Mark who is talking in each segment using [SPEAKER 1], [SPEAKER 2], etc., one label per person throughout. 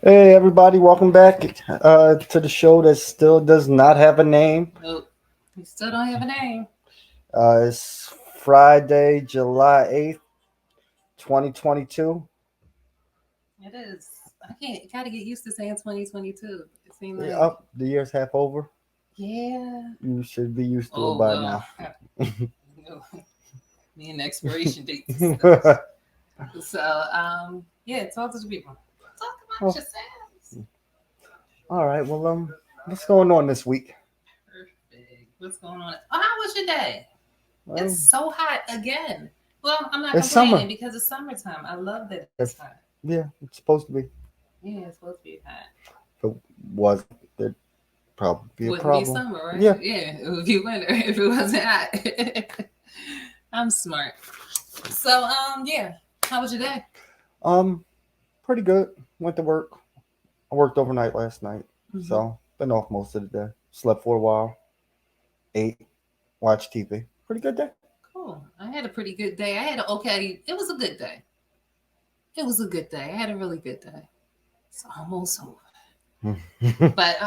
[SPEAKER 1] Hey everybody, welcome back to the show that still does not have a name.
[SPEAKER 2] Nope. We still don't have a name.
[SPEAKER 1] It's Friday, July 8th, 2022.
[SPEAKER 2] It is. I can't. Gotta get used to saying 2022. It seemed like,
[SPEAKER 1] Up, the year's half over.
[SPEAKER 2] yeah.
[SPEAKER 1] You should be used to it
[SPEAKER 2] Oh
[SPEAKER 1] by
[SPEAKER 2] well.
[SPEAKER 1] now.
[SPEAKER 2] No, me and expiration dates and stuff. So yeah. Talk to the people. Talk about
[SPEAKER 1] Oh,
[SPEAKER 2] yourselves.
[SPEAKER 1] all right, well, what's going on this week?
[SPEAKER 2] Perfect. What's going on? Oh, how was your day? It's
[SPEAKER 1] Well,
[SPEAKER 2] so hot again. Well, I'm not
[SPEAKER 1] it's
[SPEAKER 2] complaining
[SPEAKER 1] summer.
[SPEAKER 2] because it's summertime. I love that it's
[SPEAKER 1] It's,
[SPEAKER 2] hot.
[SPEAKER 1] yeah, it's supposed to be.
[SPEAKER 2] Yeah, it's supposed to be hot.
[SPEAKER 1] If it was, there'd probably be a
[SPEAKER 2] Wouldn't be
[SPEAKER 1] problem.
[SPEAKER 2] summer, right?
[SPEAKER 1] Yeah,
[SPEAKER 2] Yeah, it would be winter if it wasn't hot. I'm smart. So, yeah. How was your day?
[SPEAKER 1] um, pretty good. Went to work. I worked overnight last night,
[SPEAKER 2] Mm-hmm.
[SPEAKER 1] so been off most of the day. Slept for a while, ate, watched TV. Pretty good day.
[SPEAKER 2] Cool. I had a pretty good day. I had an okay. It was a good day. It was a good day. I had a really good day. It's almost over. But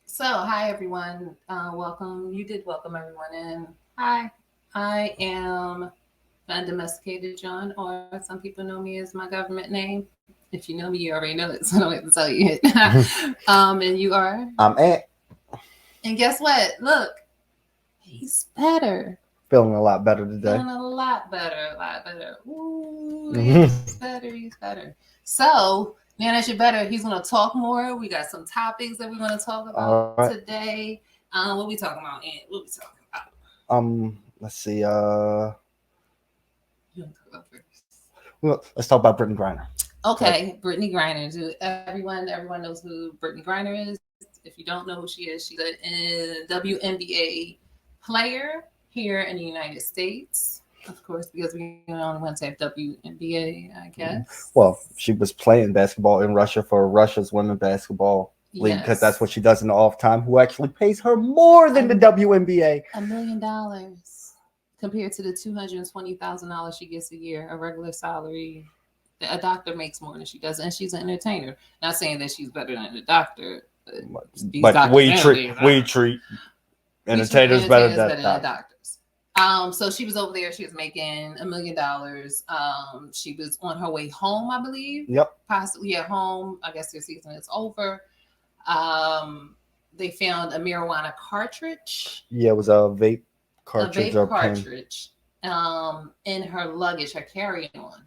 [SPEAKER 2] so hi everyone. Welcome. You did welcome everyone in. Hi. I am Undomesticated John, or some people know me as my government name. If you know me, you already know it, so I don't have to tell you it. And you are.
[SPEAKER 1] I'm
[SPEAKER 2] And guess what? Look, he's better.
[SPEAKER 1] feeling a lot better today.
[SPEAKER 2] Feeling a lot better, a lot better. Ooh, he's better, he's better. So, now that you're better, he's going to talk more. We got some topics that we're going to talk
[SPEAKER 1] All
[SPEAKER 2] about
[SPEAKER 1] right.
[SPEAKER 2] today. What we talking about, Ant? What we talking about?
[SPEAKER 1] Let's see.
[SPEAKER 2] You want to talk about first?
[SPEAKER 1] Well, let's talk about Brittany Griner.
[SPEAKER 2] Okay, Brittany Griner. Everyone knows who Brittany Griner is. If you don't know who she is, she's a WNBA player here in the United States. Of course, because we only want to have WNBA, I guess.
[SPEAKER 1] Well, she was playing basketball in Russia for Russia's women basketball league because that's
[SPEAKER 2] Yes,
[SPEAKER 1] what she does in the off time. Who actually pays her more than the WNBA?
[SPEAKER 2] $1 million compared to the $220,000 she gets a year, a regular salary. A doctor makes more than she does, and she's an entertainer. Not saying that she's better than a doctor, but these
[SPEAKER 1] But
[SPEAKER 2] doctors
[SPEAKER 1] we treat
[SPEAKER 2] nowadays,
[SPEAKER 1] we treat
[SPEAKER 2] we treat
[SPEAKER 1] entertainers better
[SPEAKER 2] entertainers
[SPEAKER 1] than
[SPEAKER 2] better than
[SPEAKER 1] that.
[SPEAKER 2] doctors. So she was over there. She was making $1 million. She was on her way home, I believe.
[SPEAKER 1] Yep.
[SPEAKER 2] Possibly at home. I guess their season is over. Um, they found a marijuana cartridge,
[SPEAKER 1] Yeah, it was a vape
[SPEAKER 2] a
[SPEAKER 1] cartridge
[SPEAKER 2] vape
[SPEAKER 1] or pen.
[SPEAKER 2] cartridge, in her luggage, her carry-on.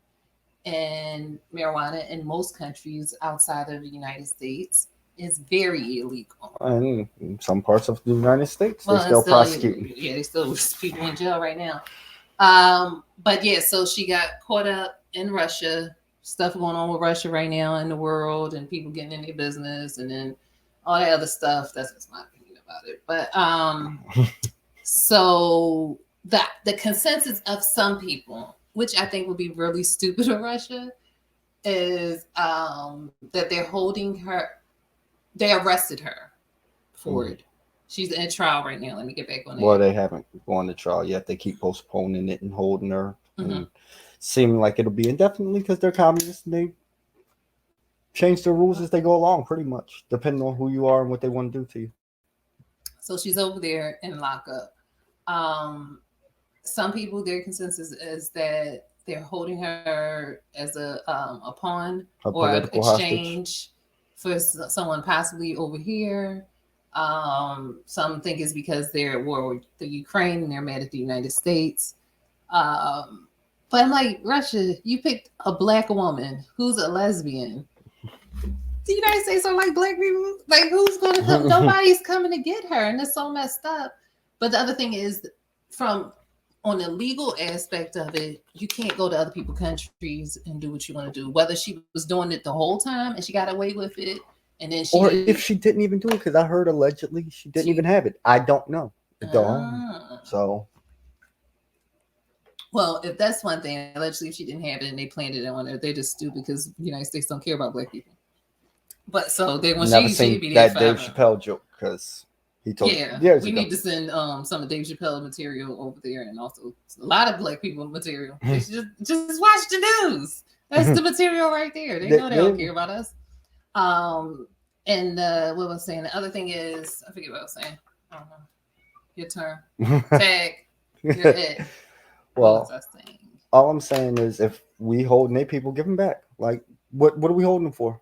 [SPEAKER 2] And marijuana in most countries outside of the United States is very illegal.
[SPEAKER 1] And in some parts of the United States, they
[SPEAKER 2] Well, and
[SPEAKER 1] still
[SPEAKER 2] still,
[SPEAKER 1] prosecute.
[SPEAKER 2] yeah, they still people in jail right now. But yeah, so she got caught up in Russia. Stuff going on with Russia right now in the world, and people getting in their business, and then all that other stuff. That's just my opinion about it. But so the consensus of some people, which I think would be really stupid of Russia, is that they're holding her. They arrested her for it. She's in trial right now. Let me get back on
[SPEAKER 1] Well,
[SPEAKER 2] that.
[SPEAKER 1] they haven't gone to trial yet. They keep postponing it and holding her,
[SPEAKER 2] Mm-hmm.
[SPEAKER 1] and seeming like it'll be indefinitely because they're communists and they change the rules as they go along, pretty much, depending on who you are and what they want to do to you.
[SPEAKER 2] So she's over there in lockup. Um, some people, their consensus is that they're holding her as a pawn
[SPEAKER 1] A
[SPEAKER 2] or an
[SPEAKER 1] political hostage.
[SPEAKER 2] exchange for someone possibly over here. Some think it's because they're at war with the Ukraine and they're mad at the United States. Um, but I'm like, Russia, you picked a black woman who's a lesbian. The United States are like black people. Like, who's going to come? Nobody's coming to get her, and it's so messed up. But the other thing is, from on the legal aspect of it, you can't go to other people's countries and do what you want to do. Whether she was doing it the whole time and she got away with it, and then
[SPEAKER 1] Or
[SPEAKER 2] she,
[SPEAKER 1] if she didn't even do it, because I heard allegedly she didn't even have it. I don't know. So,
[SPEAKER 2] well, if that's one thing, allegedly if she didn't have it and they planted it on her, they're just stupid because the United States don't care about black people. But so they when
[SPEAKER 1] never
[SPEAKER 2] she'd
[SPEAKER 1] seen
[SPEAKER 2] be there
[SPEAKER 1] that Dave
[SPEAKER 2] forever.
[SPEAKER 1] Chappelle joke because he told
[SPEAKER 2] Yeah,
[SPEAKER 1] years
[SPEAKER 2] we
[SPEAKER 1] ago.
[SPEAKER 2] need to send some of Dave Chappelle material over there, and also a lot of black people material. They should just watch the news. That's the material right there. They know they don't care about us. And what was I saying? The other thing is, I forget what I was saying. I don't know. Your turn. Tag. You're it. What was
[SPEAKER 1] Well,
[SPEAKER 2] I saying?
[SPEAKER 1] all I'm saying is if we holding their people, give them back. Like, what are we holding them for?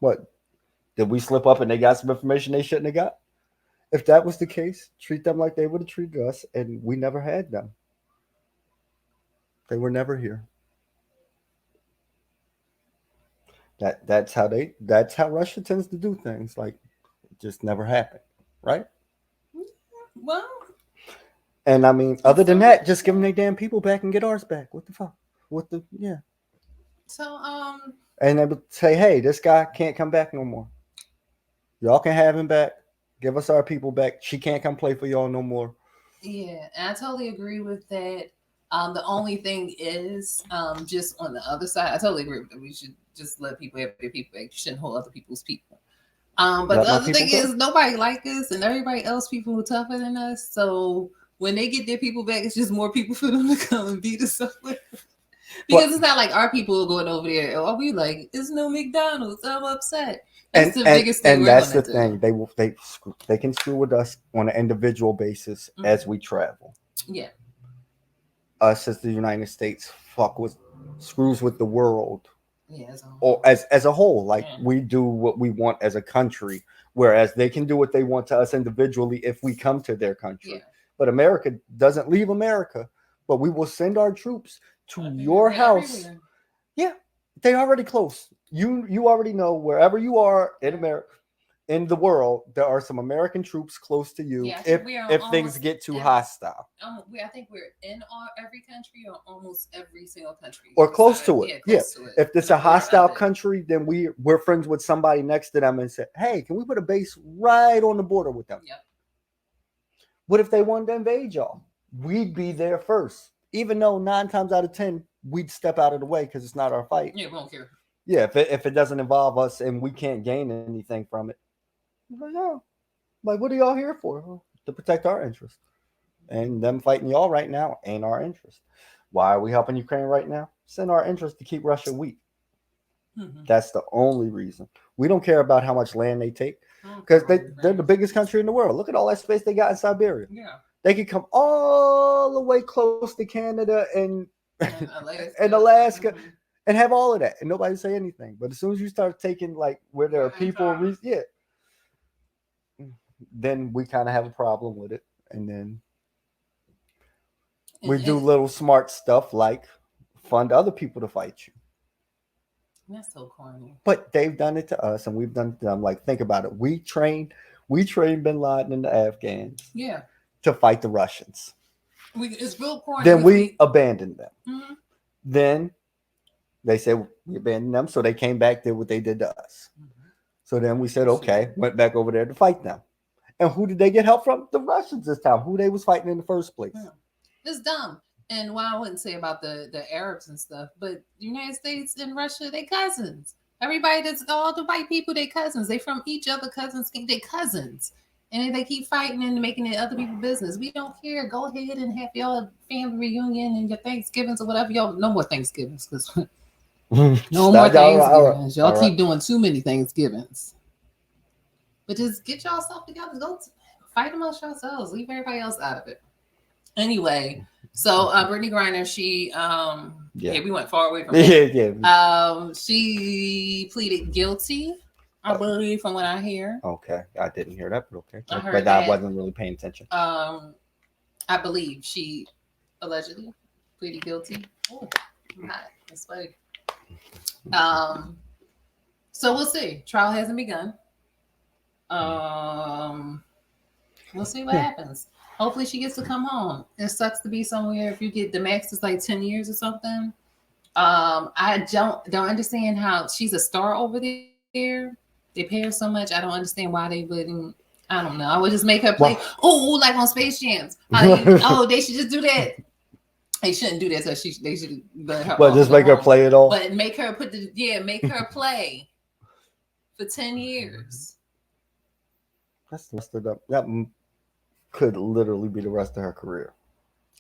[SPEAKER 1] What? Did we slip up and they got some information they shouldn't have got? If that was the case, treat them like they would have treated us, and we never had them. They were never here. That's how Russia tends to do things. Like, it just never happened, right?
[SPEAKER 2] Well,
[SPEAKER 1] And I mean, other than that, just give them their damn people back and get ours back. What the fuck? What the yeah?
[SPEAKER 2] so
[SPEAKER 1] And they would say, hey, this guy can't come back no more. Y'all can have him back. Give us our people back. She can't come play for y'all no more.
[SPEAKER 2] yeah, and I totally agree with that. The only thing is, just on the other side, I totally agree with that. We should just let people have their people back. You shouldn't hold other people's people. But
[SPEAKER 1] Let
[SPEAKER 2] the
[SPEAKER 1] my
[SPEAKER 2] other
[SPEAKER 1] people
[SPEAKER 2] thing
[SPEAKER 1] go.
[SPEAKER 2] is, nobody like us, and everybody else people who tougher than us. So when they get their people back, it's just more people for them to come and beat us up with. Because it's not like our people are going over there. Oh, we like, it's no McDonald's. I'm upset. That's the biggest thing
[SPEAKER 1] and
[SPEAKER 2] we're
[SPEAKER 1] that's
[SPEAKER 2] gonna
[SPEAKER 1] the
[SPEAKER 2] do.
[SPEAKER 1] thing. They can screw with us on an individual basis as we travel.
[SPEAKER 2] Yeah.
[SPEAKER 1] Us as the United States screws with the world.
[SPEAKER 2] Yeah.
[SPEAKER 1] Or as a whole, like
[SPEAKER 2] Yeah.
[SPEAKER 1] we do what we want as a country, whereas they can do what they want to us individually if we come to their country.
[SPEAKER 2] Yeah.
[SPEAKER 1] But America doesn't leave America, but we will send our troops to your house.
[SPEAKER 2] Everywhere.
[SPEAKER 1] Yeah, they already close. You already know wherever you are in America, in the world, there are some American troops close to you.
[SPEAKER 2] Yeah, I think
[SPEAKER 1] If things get too hostile,
[SPEAKER 2] I think we're in every country or almost every single country
[SPEAKER 1] or close to it.
[SPEAKER 2] Yeah, close to it.
[SPEAKER 1] If it's a hostile country, then we're friends with somebody next to them and say, hey, can we put a base right on the border with them?
[SPEAKER 2] Yep.
[SPEAKER 1] What if they wanted to invade y'all? We'd be there first, even though 9 times out of 10 we'd step out of the way because it's not our fight.
[SPEAKER 2] Yeah, we don't care.
[SPEAKER 1] Yeah, if it doesn't involve us and we can't gain anything from it, like, oh, like what are y'all here for? To protect our interest. And them fighting y'all right now ain't our interest. Why are we helping Ukraine right now? It's in our interest to keep Russia weak. Mm-hmm. That's the only reason. We don't care about how much land they take because they're the biggest country in the world. Look at all that space they got in Siberia.
[SPEAKER 2] Yeah,
[SPEAKER 1] they could come all the way close to Canada and Alaska. Mm-hmm. And have all of that, and nobody say anything. But as soon as you start taking like where there are people, then we kind of have a problem with it, and then we do little smart stuff like fund other people to fight you.
[SPEAKER 2] That's so corny.
[SPEAKER 1] But they've done it to us, and we've done it to them. Like, think about it. We trained Bin Laden and the Afghans, to fight the Russians.
[SPEAKER 2] It's real corny.
[SPEAKER 1] Then we abandoned them.
[SPEAKER 2] Mm-hmm.
[SPEAKER 1] Then they said we abandoned them, so they came back, did what they did to us. Mm-hmm. So then we said, okay, went back over there to fight them. And who did they get help from? The Russians this time, who they was fighting in the first place. Yeah.
[SPEAKER 2] It's dumb. And what I wouldn't say about the Arabs and stuff, but the United States and Russia, they cousins. Everybody that's all the white people, they cousins. They from each other cousins, they cousins. And they keep fighting and making it other people's business. We don't care. Go ahead and have your family reunion and your Thanksgivings or whatever. Y'all, no more Thanksgivings because no more Thanksgivings. Y'all keep doing too many Thanksgivings. But just get y'allself together. Go fight amongst yourselves. Leave everybody else out of it. Anyway, so Brittany Griner, she we went far away from it. She pleaded guilty, I believe, from what I hear.
[SPEAKER 1] Okay, I didn't hear that, but okay. But I wasn't really paying attention.
[SPEAKER 2] I believe she allegedly pleaded guilty. Oh, that's funny. So we'll see. Trial hasn't begun. We'll see what happens. Hopefully she gets to come home. It sucks to be somewhere. If you get the max is like 10 years or something. I don't understand how she's a star over there. They pay her so much. I don't understand why they wouldn't. I don't know. I would just make her play. Oh, like on Space Jams. They should just do that. They shouldn't do that. So they should let her.
[SPEAKER 1] But just make her play it all.
[SPEAKER 2] But make her make her play for 10 years.
[SPEAKER 1] That's messed up. That could literally be the rest of her career.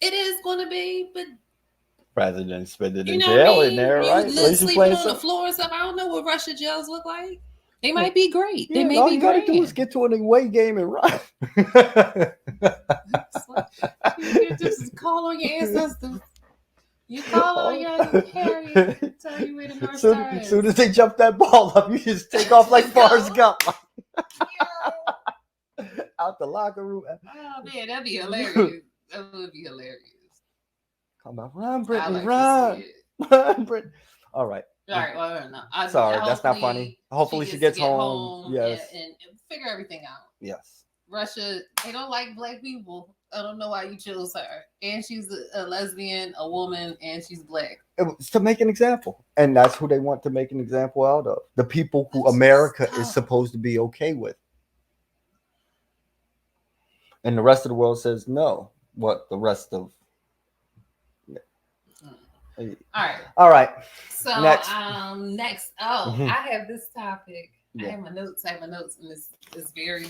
[SPEAKER 2] It is going to be, but
[SPEAKER 1] rather than spend it in jail in there, right?
[SPEAKER 2] You sleeping on the floor and stuff. I don't know what Russia jails look like. They might be great. They
[SPEAKER 1] Yeah,
[SPEAKER 2] may
[SPEAKER 1] all
[SPEAKER 2] be
[SPEAKER 1] you gotta do
[SPEAKER 2] grand.
[SPEAKER 1] is get to an away game and run.
[SPEAKER 2] You just call on your ancestors. You call on your carrier. Tell you where the North Star is.
[SPEAKER 1] Soon as they jump that ball up, you just take off like Forrest Gump. Out the locker room.
[SPEAKER 2] Oh man, that'd be hilarious. That would be hilarious.
[SPEAKER 1] Come on, run, Brittany,
[SPEAKER 2] like
[SPEAKER 1] run. Run, Brittany. All right.
[SPEAKER 2] All right, well, no.
[SPEAKER 1] Sorry, that's not funny. Hopefully she gets home. Yes.
[SPEAKER 2] And figure everything out.
[SPEAKER 1] Yes.
[SPEAKER 2] Russia, they don't like black people. I don't know why you chose her. And she's a lesbian, a woman, and she's black.
[SPEAKER 1] It's to make an example. And that's who they want to make an example out of. The people who America is supposed to be okay with. And the rest of the world says no. What the rest of... All right.
[SPEAKER 2] So
[SPEAKER 1] next.
[SPEAKER 2] Oh, I have this topic. Yeah. I have my notes, and it's very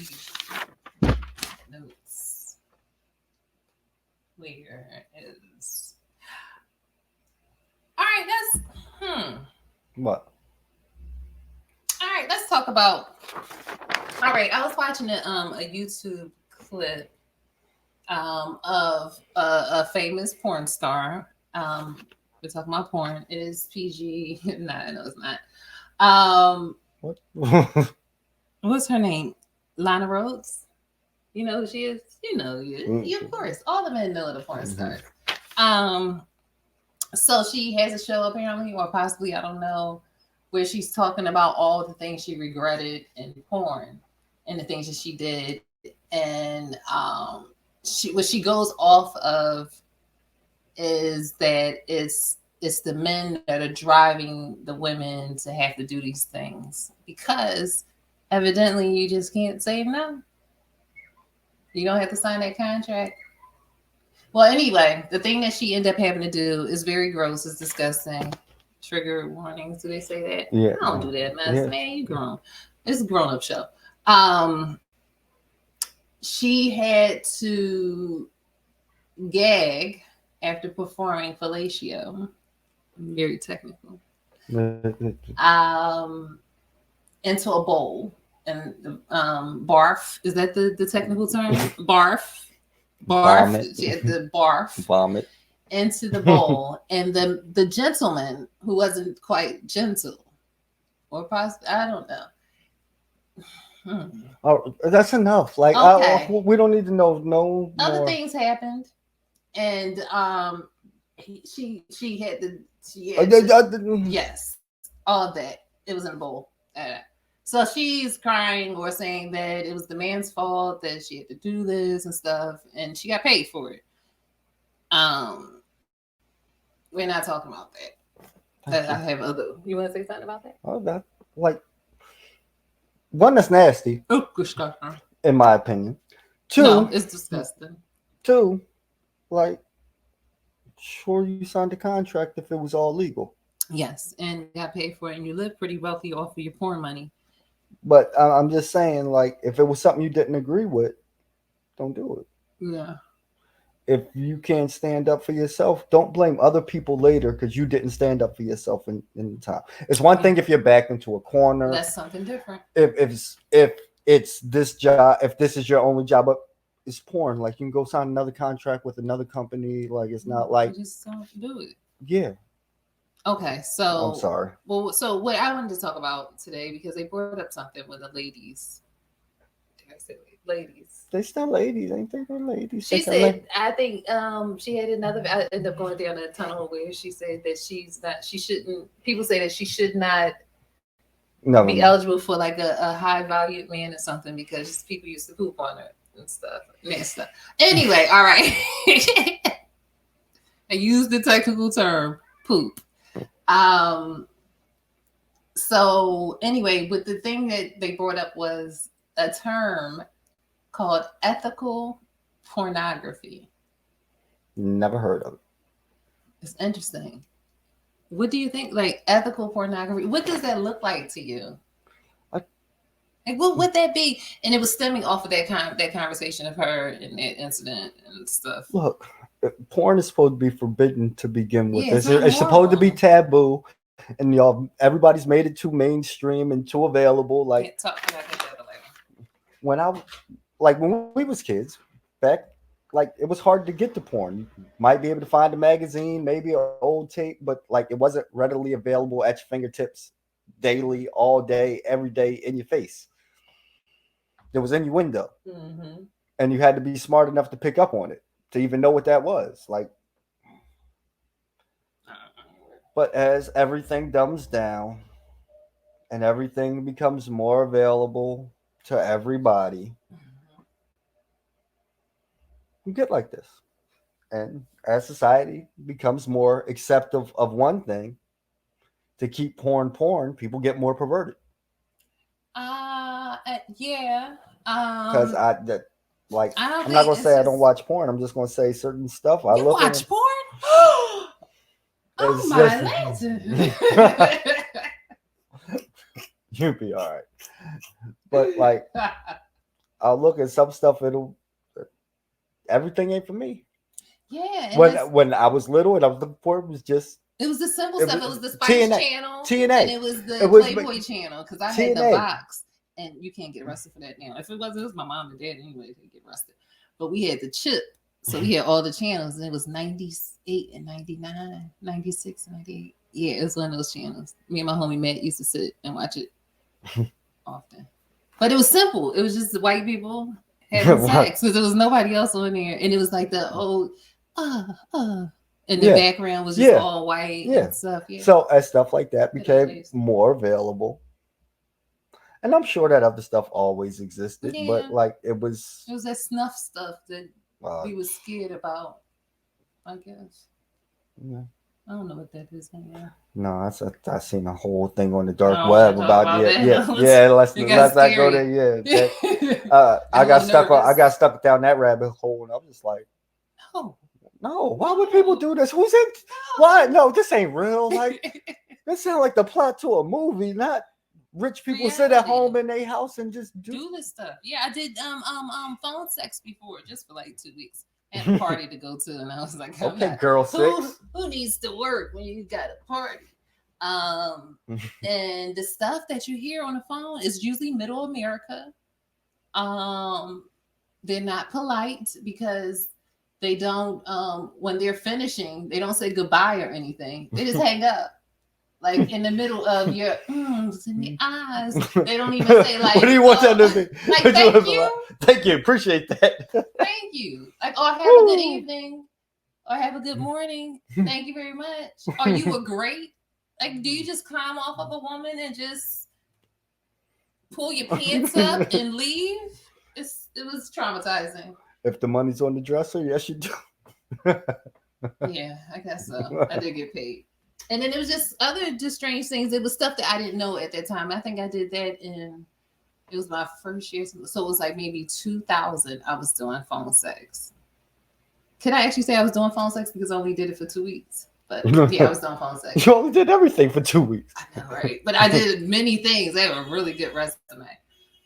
[SPEAKER 2] notes. Where is all right,
[SPEAKER 1] What?
[SPEAKER 2] All right, let's talk about all right. I was watching a YouTube clip of a famous porn star. We're talking about porn. It is PG. No, it's not.
[SPEAKER 1] What?
[SPEAKER 2] What's her name? Lana Rhodes. You know who she is? You know, of course. All the men know the porn star. So she has a show apparently, or possibly, I don't know, where she's talking about all the things she regretted in porn and the things that she did. And what she goes off of is that it's the men that are driving the women to have to do these things because evidently you just can't say no. You don't have to sign that contract. Well, anyway, the thing that she ended up having to do is very gross. It's disgusting. Trigger warnings. Do they say that?
[SPEAKER 1] Yeah.
[SPEAKER 2] I don't do that, man. Yeah. Man, you grown. It's a grown-up show. She had to gag after performing fellatio. Very technical. Into a bowl. And barf. Is that the technical term? Barf.
[SPEAKER 1] Vomit.
[SPEAKER 2] She had to barf.
[SPEAKER 1] Vomit.
[SPEAKER 2] Into the bowl. And the gentleman, who wasn't quite gentle, or possibly, I don't know.
[SPEAKER 1] Oh, that's enough. Like, okay. We don't need to know no
[SPEAKER 2] other
[SPEAKER 1] more.
[SPEAKER 2] Things happened. And she had to yes, all of that. It was in a bowl. So she's crying or saying that it was the man's fault that she had to do this and stuff, and she got paid for it. We're not talking about that. I have other. You want to say something about that?
[SPEAKER 1] Oh, that like one that's nasty.
[SPEAKER 2] Oh, disgusting.
[SPEAKER 1] In my opinion. Two,
[SPEAKER 2] no, it's disgusting.
[SPEAKER 1] Two, like, sure you signed a contract if it was all legal.
[SPEAKER 2] Yes, and got paid for it, and you live pretty wealthy off of your porn money.
[SPEAKER 1] But I'm just saying, like, if it was something you didn't agree with, don't do it.
[SPEAKER 2] Yeah.
[SPEAKER 1] If you can't stand up for yourself, don't blame other people later because you didn't stand up for yourself in the time. It's one thing if you're backed into a corner.
[SPEAKER 2] That's something different.
[SPEAKER 1] If it's this job, if this is your only job, but it's porn. Like, you can go sign another contract with another company. Like, it's not like
[SPEAKER 2] you just don't do it.
[SPEAKER 1] Yeah.
[SPEAKER 2] Okay, so
[SPEAKER 1] I'm sorry.
[SPEAKER 2] Well, so what I wanted to talk about today, because they brought up something with the ladies. Did I say ladies?
[SPEAKER 1] They still ladies, ain't they? They're ladies.
[SPEAKER 2] She said, I think she had another. I ended up going down a tunnel where she said that she shouldn't. People say that she should not be eligible for like a high valued man or something because people used to poop on her and stuff. Anyway, all right. I used the technical term poop. So anyway, but the thing that they brought up was a term called ethical pornography.
[SPEAKER 1] Never heard of it.
[SPEAKER 2] It's interesting. What do you think? Like ethical pornography, what does that look like to you? Like, what would that be? And it was stemming off of that conversation of her and that incident and stuff.
[SPEAKER 1] Look, porn is supposed to be forbidden to begin with.
[SPEAKER 2] Yeah,
[SPEAKER 1] it's supposed to be taboo. and y'all, everybody's made it too mainstream and too available. Like
[SPEAKER 2] Can't talk. I gotta get the other light.
[SPEAKER 1] when I, like when we was kids, back, like it was hard to get to porn. You might be able to find a magazine, maybe an old tape, but like it wasn't readily available at your fingertips daily, all day, every day in your face. It was in your window,
[SPEAKER 2] Mm-hmm.
[SPEAKER 1] and you had to be smart enough to pick up on it to even know what that was. Like, but as everything dumbs down and everything becomes more available to everybody, you get like this. And as society becomes more acceptive of one thing, to keep porn, people get more perverted.
[SPEAKER 2] Yeah.
[SPEAKER 1] Because I that like
[SPEAKER 2] I don't
[SPEAKER 1] I'm not
[SPEAKER 2] think
[SPEAKER 1] gonna
[SPEAKER 2] it's
[SPEAKER 1] say I don't
[SPEAKER 2] just
[SPEAKER 1] watch porn. I'm just gonna say certain stuff I
[SPEAKER 2] you
[SPEAKER 1] look at.
[SPEAKER 2] watch porn. Oh
[SPEAKER 1] It's
[SPEAKER 2] my
[SPEAKER 1] just
[SPEAKER 2] legend.
[SPEAKER 1] you'll be all right. But like I'll look at some stuff. It'll everything ain't for me.
[SPEAKER 2] Yeah, and
[SPEAKER 1] When I was little and I was looking for it was just
[SPEAKER 2] it was the simple
[SPEAKER 1] it
[SPEAKER 2] stuff. It
[SPEAKER 1] was
[SPEAKER 2] was the Spice
[SPEAKER 1] TNA,
[SPEAKER 2] Channel, and
[SPEAKER 1] TNA.
[SPEAKER 2] it was
[SPEAKER 1] It
[SPEAKER 2] the
[SPEAKER 1] was
[SPEAKER 2] Playboy Channel because I had the
[SPEAKER 1] TNA.
[SPEAKER 2] box, and you can't get arrested for that now. If it was my mom and dad anyway, they get arrested. But we had the chip, so we had all the channels, and it was 98 and 99, 96 and 98. Yeah, it was one of those channels. Me and my homie Matt used to sit and watch it often. But it was simple. It was just the white people having sex because there was nobody else on there, and it was like the old, uh, and the
[SPEAKER 1] Yeah.
[SPEAKER 2] background was just
[SPEAKER 1] Yeah.
[SPEAKER 2] all white
[SPEAKER 1] Yeah.
[SPEAKER 2] and stuff. Yeah.
[SPEAKER 1] So as stuff like that
[SPEAKER 2] Good old
[SPEAKER 1] became
[SPEAKER 2] days.
[SPEAKER 1] more available, and I'm sure that other stuff always existed,
[SPEAKER 2] Yeah.
[SPEAKER 1] but like it was
[SPEAKER 2] It was that snuff stuff that
[SPEAKER 1] uh,
[SPEAKER 2] we was scared about. I guess
[SPEAKER 1] yeah.
[SPEAKER 2] I don't know what that is. Yeah.
[SPEAKER 1] No, I seen a whole thing on the
[SPEAKER 2] I
[SPEAKER 1] dark
[SPEAKER 2] don't
[SPEAKER 1] web
[SPEAKER 2] want to talk
[SPEAKER 1] about
[SPEAKER 2] about that.
[SPEAKER 1] Let's
[SPEAKER 2] It got
[SPEAKER 1] not go there.
[SPEAKER 2] scary.
[SPEAKER 1] Yeah, that, I
[SPEAKER 2] I'm
[SPEAKER 1] got
[SPEAKER 2] a
[SPEAKER 1] stuck on I
[SPEAKER 2] nervous.
[SPEAKER 1] got stuck down that rabbit hole, and I was just like,
[SPEAKER 2] Oh
[SPEAKER 1] no, why would people do this? Who's in? Why? No, this ain't real. Like this sounds like the plot to a movie, not rich people sit at
[SPEAKER 2] Reality.
[SPEAKER 1] home in their house and just
[SPEAKER 2] Do this stuff. Yeah, I did phone sex before just for like 2 weeks. I had a party to go to, and I was like, I'm
[SPEAKER 1] Okay,
[SPEAKER 2] not,
[SPEAKER 1] girl
[SPEAKER 2] who
[SPEAKER 1] six.
[SPEAKER 2] who needs to work when you got a party? And the stuff that you hear on the phone is usually middle America. Um, they're not polite because they don't when they're finishing, they don't say goodbye or anything. They just hang up. Like in the middle of your in the eyes. They don't even say like
[SPEAKER 1] what do you want that to be?
[SPEAKER 2] like thank you.
[SPEAKER 1] Thank you. Appreciate that.
[SPEAKER 2] Thank you. Like, or have a good evening. Or have a good morning. Thank you very much. Or you were great. Like, do you just climb off of a woman and just pull your pants up and leave? It was traumatizing.
[SPEAKER 1] If the money's on the dresser, yes, you do.
[SPEAKER 2] Yeah, I guess so. I did get paid. And then it was just other just strange things. It was stuff that I didn't know at that time. I think I did that in it was my first year. So it was like maybe 2000 I was doing phone sex. Could I actually say I was doing phone sex because I only did it for 2 weeks? But yeah, I was doing phone sex.
[SPEAKER 1] You only did everything for 2 weeks.
[SPEAKER 2] I know, right? But I did many things. They have a really good resume.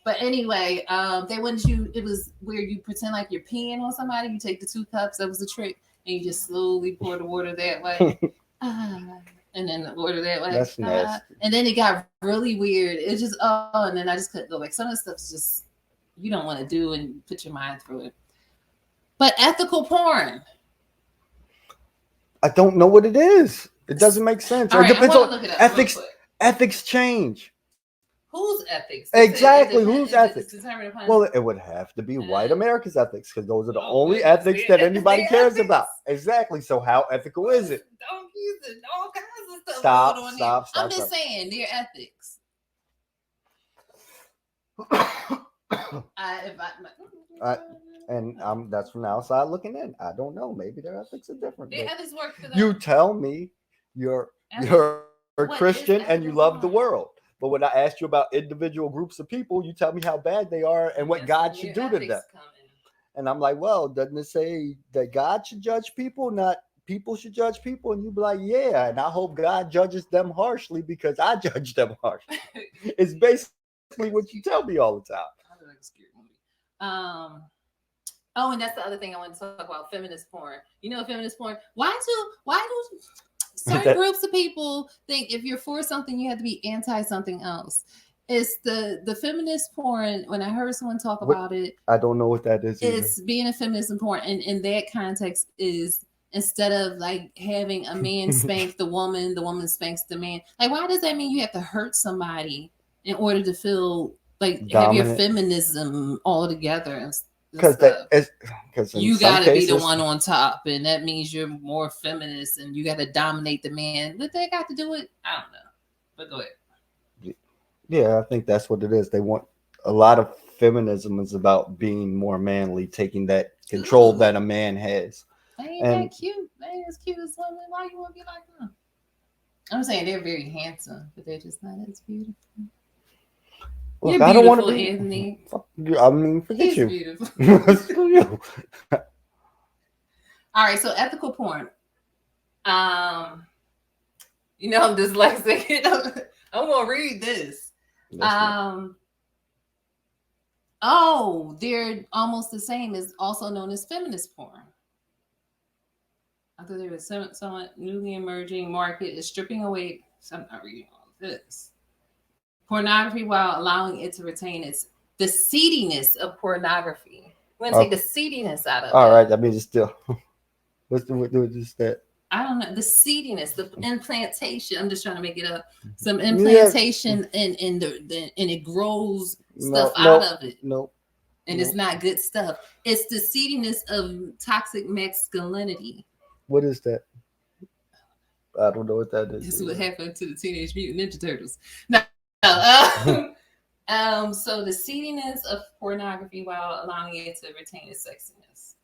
[SPEAKER 2] But anyway, they wanted you. It was where you pretend like you're peeing on somebody. You take the 2 cups. That was the trick, and you just slowly pour the water that way, and then the water that way.
[SPEAKER 1] That's nasty.
[SPEAKER 2] And then it got really weird. It just and then I just couldn't go back. Some of the stuff is just you don't want to do and put your mind through it. But ethical porn.
[SPEAKER 1] I don't know what it is. It doesn't make sense.
[SPEAKER 2] All
[SPEAKER 1] It
[SPEAKER 2] right,
[SPEAKER 1] depends on
[SPEAKER 2] look it up
[SPEAKER 1] ethics.
[SPEAKER 2] real quick.
[SPEAKER 1] Ethics change.
[SPEAKER 2] Whose ethics?
[SPEAKER 1] Exactly. Whose ethics?
[SPEAKER 2] Determined upon
[SPEAKER 1] Well, it would have to be white America's ethics because those are the
[SPEAKER 2] Oh,
[SPEAKER 1] only
[SPEAKER 2] goodness.
[SPEAKER 1] ethics that anybody
[SPEAKER 2] Their
[SPEAKER 1] cares
[SPEAKER 2] ethics.
[SPEAKER 1] about. Exactly. So how ethical is it?
[SPEAKER 2] Don't use it. All kinds of stuff.
[SPEAKER 1] Stop,
[SPEAKER 2] going on
[SPEAKER 1] stop,
[SPEAKER 2] there.
[SPEAKER 1] stop,
[SPEAKER 2] I'm just
[SPEAKER 1] stop.
[SPEAKER 2] saying their ethics.
[SPEAKER 1] And that's from the outside looking in. I don't know. Maybe their ethics are different.
[SPEAKER 2] Their
[SPEAKER 1] but
[SPEAKER 2] ethics work for them.
[SPEAKER 1] You tell me you're
[SPEAKER 2] What
[SPEAKER 1] Christian
[SPEAKER 2] is
[SPEAKER 1] and you
[SPEAKER 2] ethical
[SPEAKER 1] love the
[SPEAKER 2] porn?
[SPEAKER 1] world. But when I ask you about individual groups of people, you tell me how bad they are and what
[SPEAKER 2] That's
[SPEAKER 1] God
[SPEAKER 2] when
[SPEAKER 1] should
[SPEAKER 2] your
[SPEAKER 1] do to
[SPEAKER 2] ethics
[SPEAKER 1] them.
[SPEAKER 2] come in.
[SPEAKER 1] And I'm like, well, doesn't it say that God should judge people, not people should judge people? And you be like, yeah, and I hope God judges them harshly because I judge them harshly. It's basically what you tell me all the time.
[SPEAKER 2] I like a scary movie. Oh, and that's the other thing I want to talk about: feminist porn. You know, feminist porn. Why do certain groups of people think if you're for something, you have to be anti something else. It's the feminist porn. When I heard someone talk
[SPEAKER 1] What?
[SPEAKER 2] about it,
[SPEAKER 1] I don't know what that is either.
[SPEAKER 2] it's being a feminist and porn, and in that context is instead of like having a man spank the woman spanks the man. Like, why does that mean you have to hurt somebody in order to feel like have your
[SPEAKER 1] Dominant.
[SPEAKER 2] feminism all together and
[SPEAKER 1] Because that
[SPEAKER 2] stuff?
[SPEAKER 1] is because in
[SPEAKER 2] You
[SPEAKER 1] some
[SPEAKER 2] got to be the
[SPEAKER 1] cases,
[SPEAKER 2] one on top, and that means you're more feminist, and you got to dominate the man. What they got to do with? I don't know. But go ahead.
[SPEAKER 1] yeah, I think that's what it is. They want a lot of feminism is about being more manly, taking that control
[SPEAKER 2] Ooh,
[SPEAKER 1] that a man has.
[SPEAKER 2] they ain't
[SPEAKER 1] And
[SPEAKER 2] that cute. They ain't as cute as women. Why you want to be like them? I'm saying they're very handsome, but they're just not as beautiful.
[SPEAKER 1] look,
[SPEAKER 2] You're
[SPEAKER 1] I don't want to
[SPEAKER 2] beautiful,
[SPEAKER 1] be.
[SPEAKER 2] Anthony.
[SPEAKER 1] I mean, forget
[SPEAKER 2] He's
[SPEAKER 1] you.
[SPEAKER 2] beautiful.
[SPEAKER 1] Screw you.
[SPEAKER 2] All right, so ethical porn. Um, I'm dyslexic. I'm gonna read this. Oh, they're almost the same as also known as feminist porn. I thought there was somewhat newly emerging market is stripping away. So I'm not reading all of this. Pornography while allowing it to retain the seediness of pornography. We're gonna take the seediness out of it.
[SPEAKER 1] All right, I mean, it's still. What's that?
[SPEAKER 2] I don't know the seediness, the implantation. I'm just trying to make it up. Some implantation and it grows stuff out of it.
[SPEAKER 1] No.
[SPEAKER 2] And it's not good stuff. It's the seediness of toxic masculinity.
[SPEAKER 1] What is that? I don't know what that is.
[SPEAKER 2] This is what happened to the Teenage Mutant Ninja Turtles. No. So the seediness of pornography while allowing it to retain its sexiness.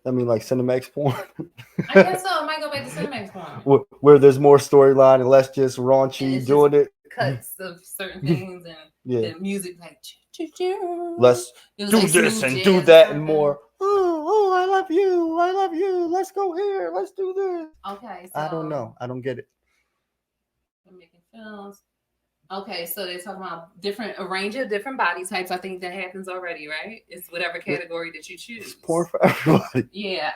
[SPEAKER 1] I mean, like Cinemax porn.
[SPEAKER 2] I guess so. I might go back to Cinemax porn.
[SPEAKER 1] Where there's more storyline and less just raunchy doing it.
[SPEAKER 2] Cuts of certain things and the music like
[SPEAKER 1] let's do like this and do that and more. Oh, I love you. Let's go here. Let's do this.
[SPEAKER 2] Okay,
[SPEAKER 1] so I don't know. I don't get it.
[SPEAKER 2] They're making films. Okay, so they're talking about a range of different body types. I think that happens already, right? It's whatever category that you choose. It's
[SPEAKER 1] porn for everybody.
[SPEAKER 2] Yeah.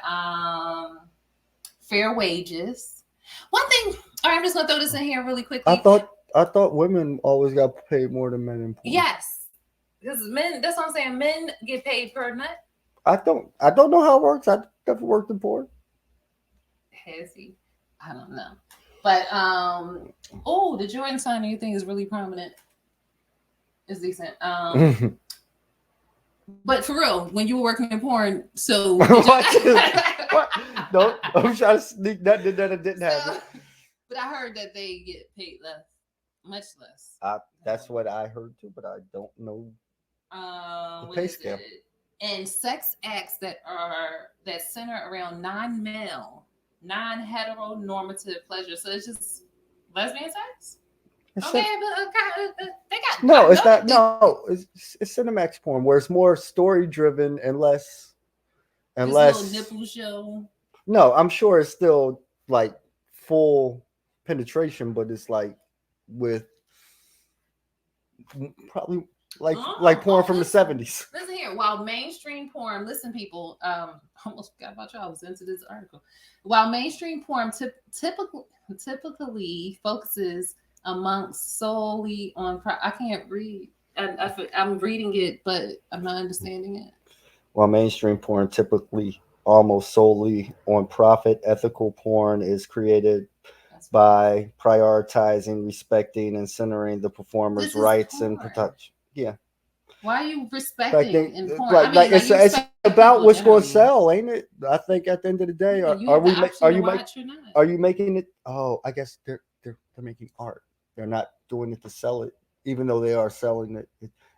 [SPEAKER 2] Fair wages. One thing. All right, I'm just gonna throw this in here really quickly.
[SPEAKER 1] I thought women always got paid more than men in porn.
[SPEAKER 2] Yes, because men. That's what I'm saying. Men get paid per nut.
[SPEAKER 1] I don't know how it works. I never worked in porn.
[SPEAKER 2] Has he? I don't know. But the Jordan sign you think is really prominent. It's decent. But for real, when you were working in porn, so
[SPEAKER 1] what? No, I'm trying to sneak that didn't happen.
[SPEAKER 2] But I heard that they get paid less, much less.
[SPEAKER 1] That's what I heard too, but I don't know
[SPEAKER 2] the pay scale. And sex acts that center around non-male, non-heteronormative pleasure. So it's just lesbian sex. Okay, but they got
[SPEAKER 1] no. It's not. No, it's Cinemax porn where it's more story driven and less. And less
[SPEAKER 2] no nipple show.
[SPEAKER 1] No, I'm sure it's still like full penetration, but it's like with probably like porn from the 70s.
[SPEAKER 2] Listen here, while mainstream porn, listen people, almost forgot about y'all. I was into this article. While mainstream porn typically focuses amongst solely on I can't read. I'm reading it, but I'm not understanding it.
[SPEAKER 1] While mainstream porn typically almost solely on profit, ethical porn is created by prioritizing, respecting, and centering the performer's rights and protection. Yeah.
[SPEAKER 2] Why are you respecting in porn?
[SPEAKER 1] Like it's about what's going to sell, ain't it? I think at the end of the day, are you making it? Oh, I guess they're making art. They're not doing it to sell it, even though they are selling it.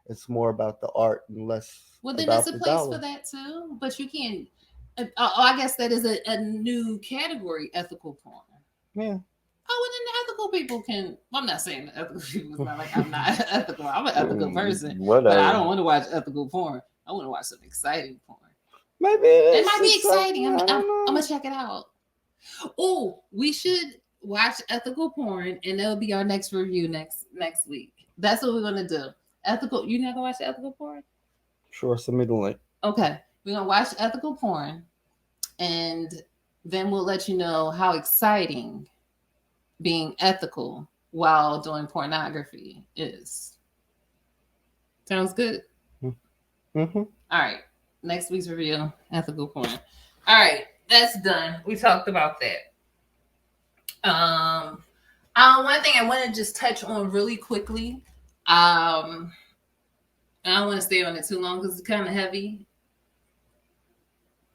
[SPEAKER 1] It's more about the art and less.
[SPEAKER 2] Well, then there's a place for that too, but you can't. I guess that is a new category, ethical porn.
[SPEAKER 1] Yeah.
[SPEAKER 2] Oh, and then the ethical people can. Well, I'm not saying the ethical people. It's not like I'm not ethical. I'm an ethical person, but I don't want to watch ethical porn. I want to watch some exciting porn.
[SPEAKER 1] Maybe
[SPEAKER 2] it might be exciting. I'm gonna check it out. Oh, we should watch ethical porn, and that'll be our next review next week. That's what we're gonna do. Ethical. You never watch ethical porn?
[SPEAKER 1] Sure, send me the link.
[SPEAKER 2] Okay, we're gonna watch ethical porn, and then we'll let you know how exciting being ethical while doing pornography is. Sounds good.
[SPEAKER 1] Mm-hmm.
[SPEAKER 2] All right. Next week's review, ethical porn. All right, that's done. We talked about that. One thing I want to just touch on really quickly. I don't want to stay on it too long because it's kind of heavy.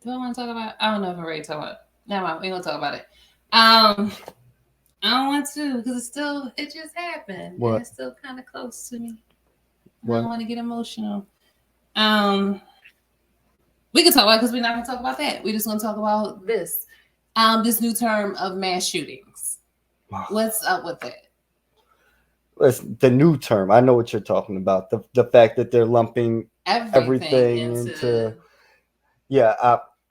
[SPEAKER 2] Do I want to talk about it? I don't know if I'm ready to talk about it. Never mind, we ain't gonna talk about it. I don't want to because it just happened.
[SPEAKER 1] What?
[SPEAKER 2] And it's still kind of close to me. I
[SPEAKER 1] What?
[SPEAKER 2] don't want to get emotional. We can talk about it because we're not gonna talk about that. We're just gonna talk about this new term of mass shootings. What's up with that?
[SPEAKER 1] It's the new term. I know what you're talking about. The fact that they're lumping everything into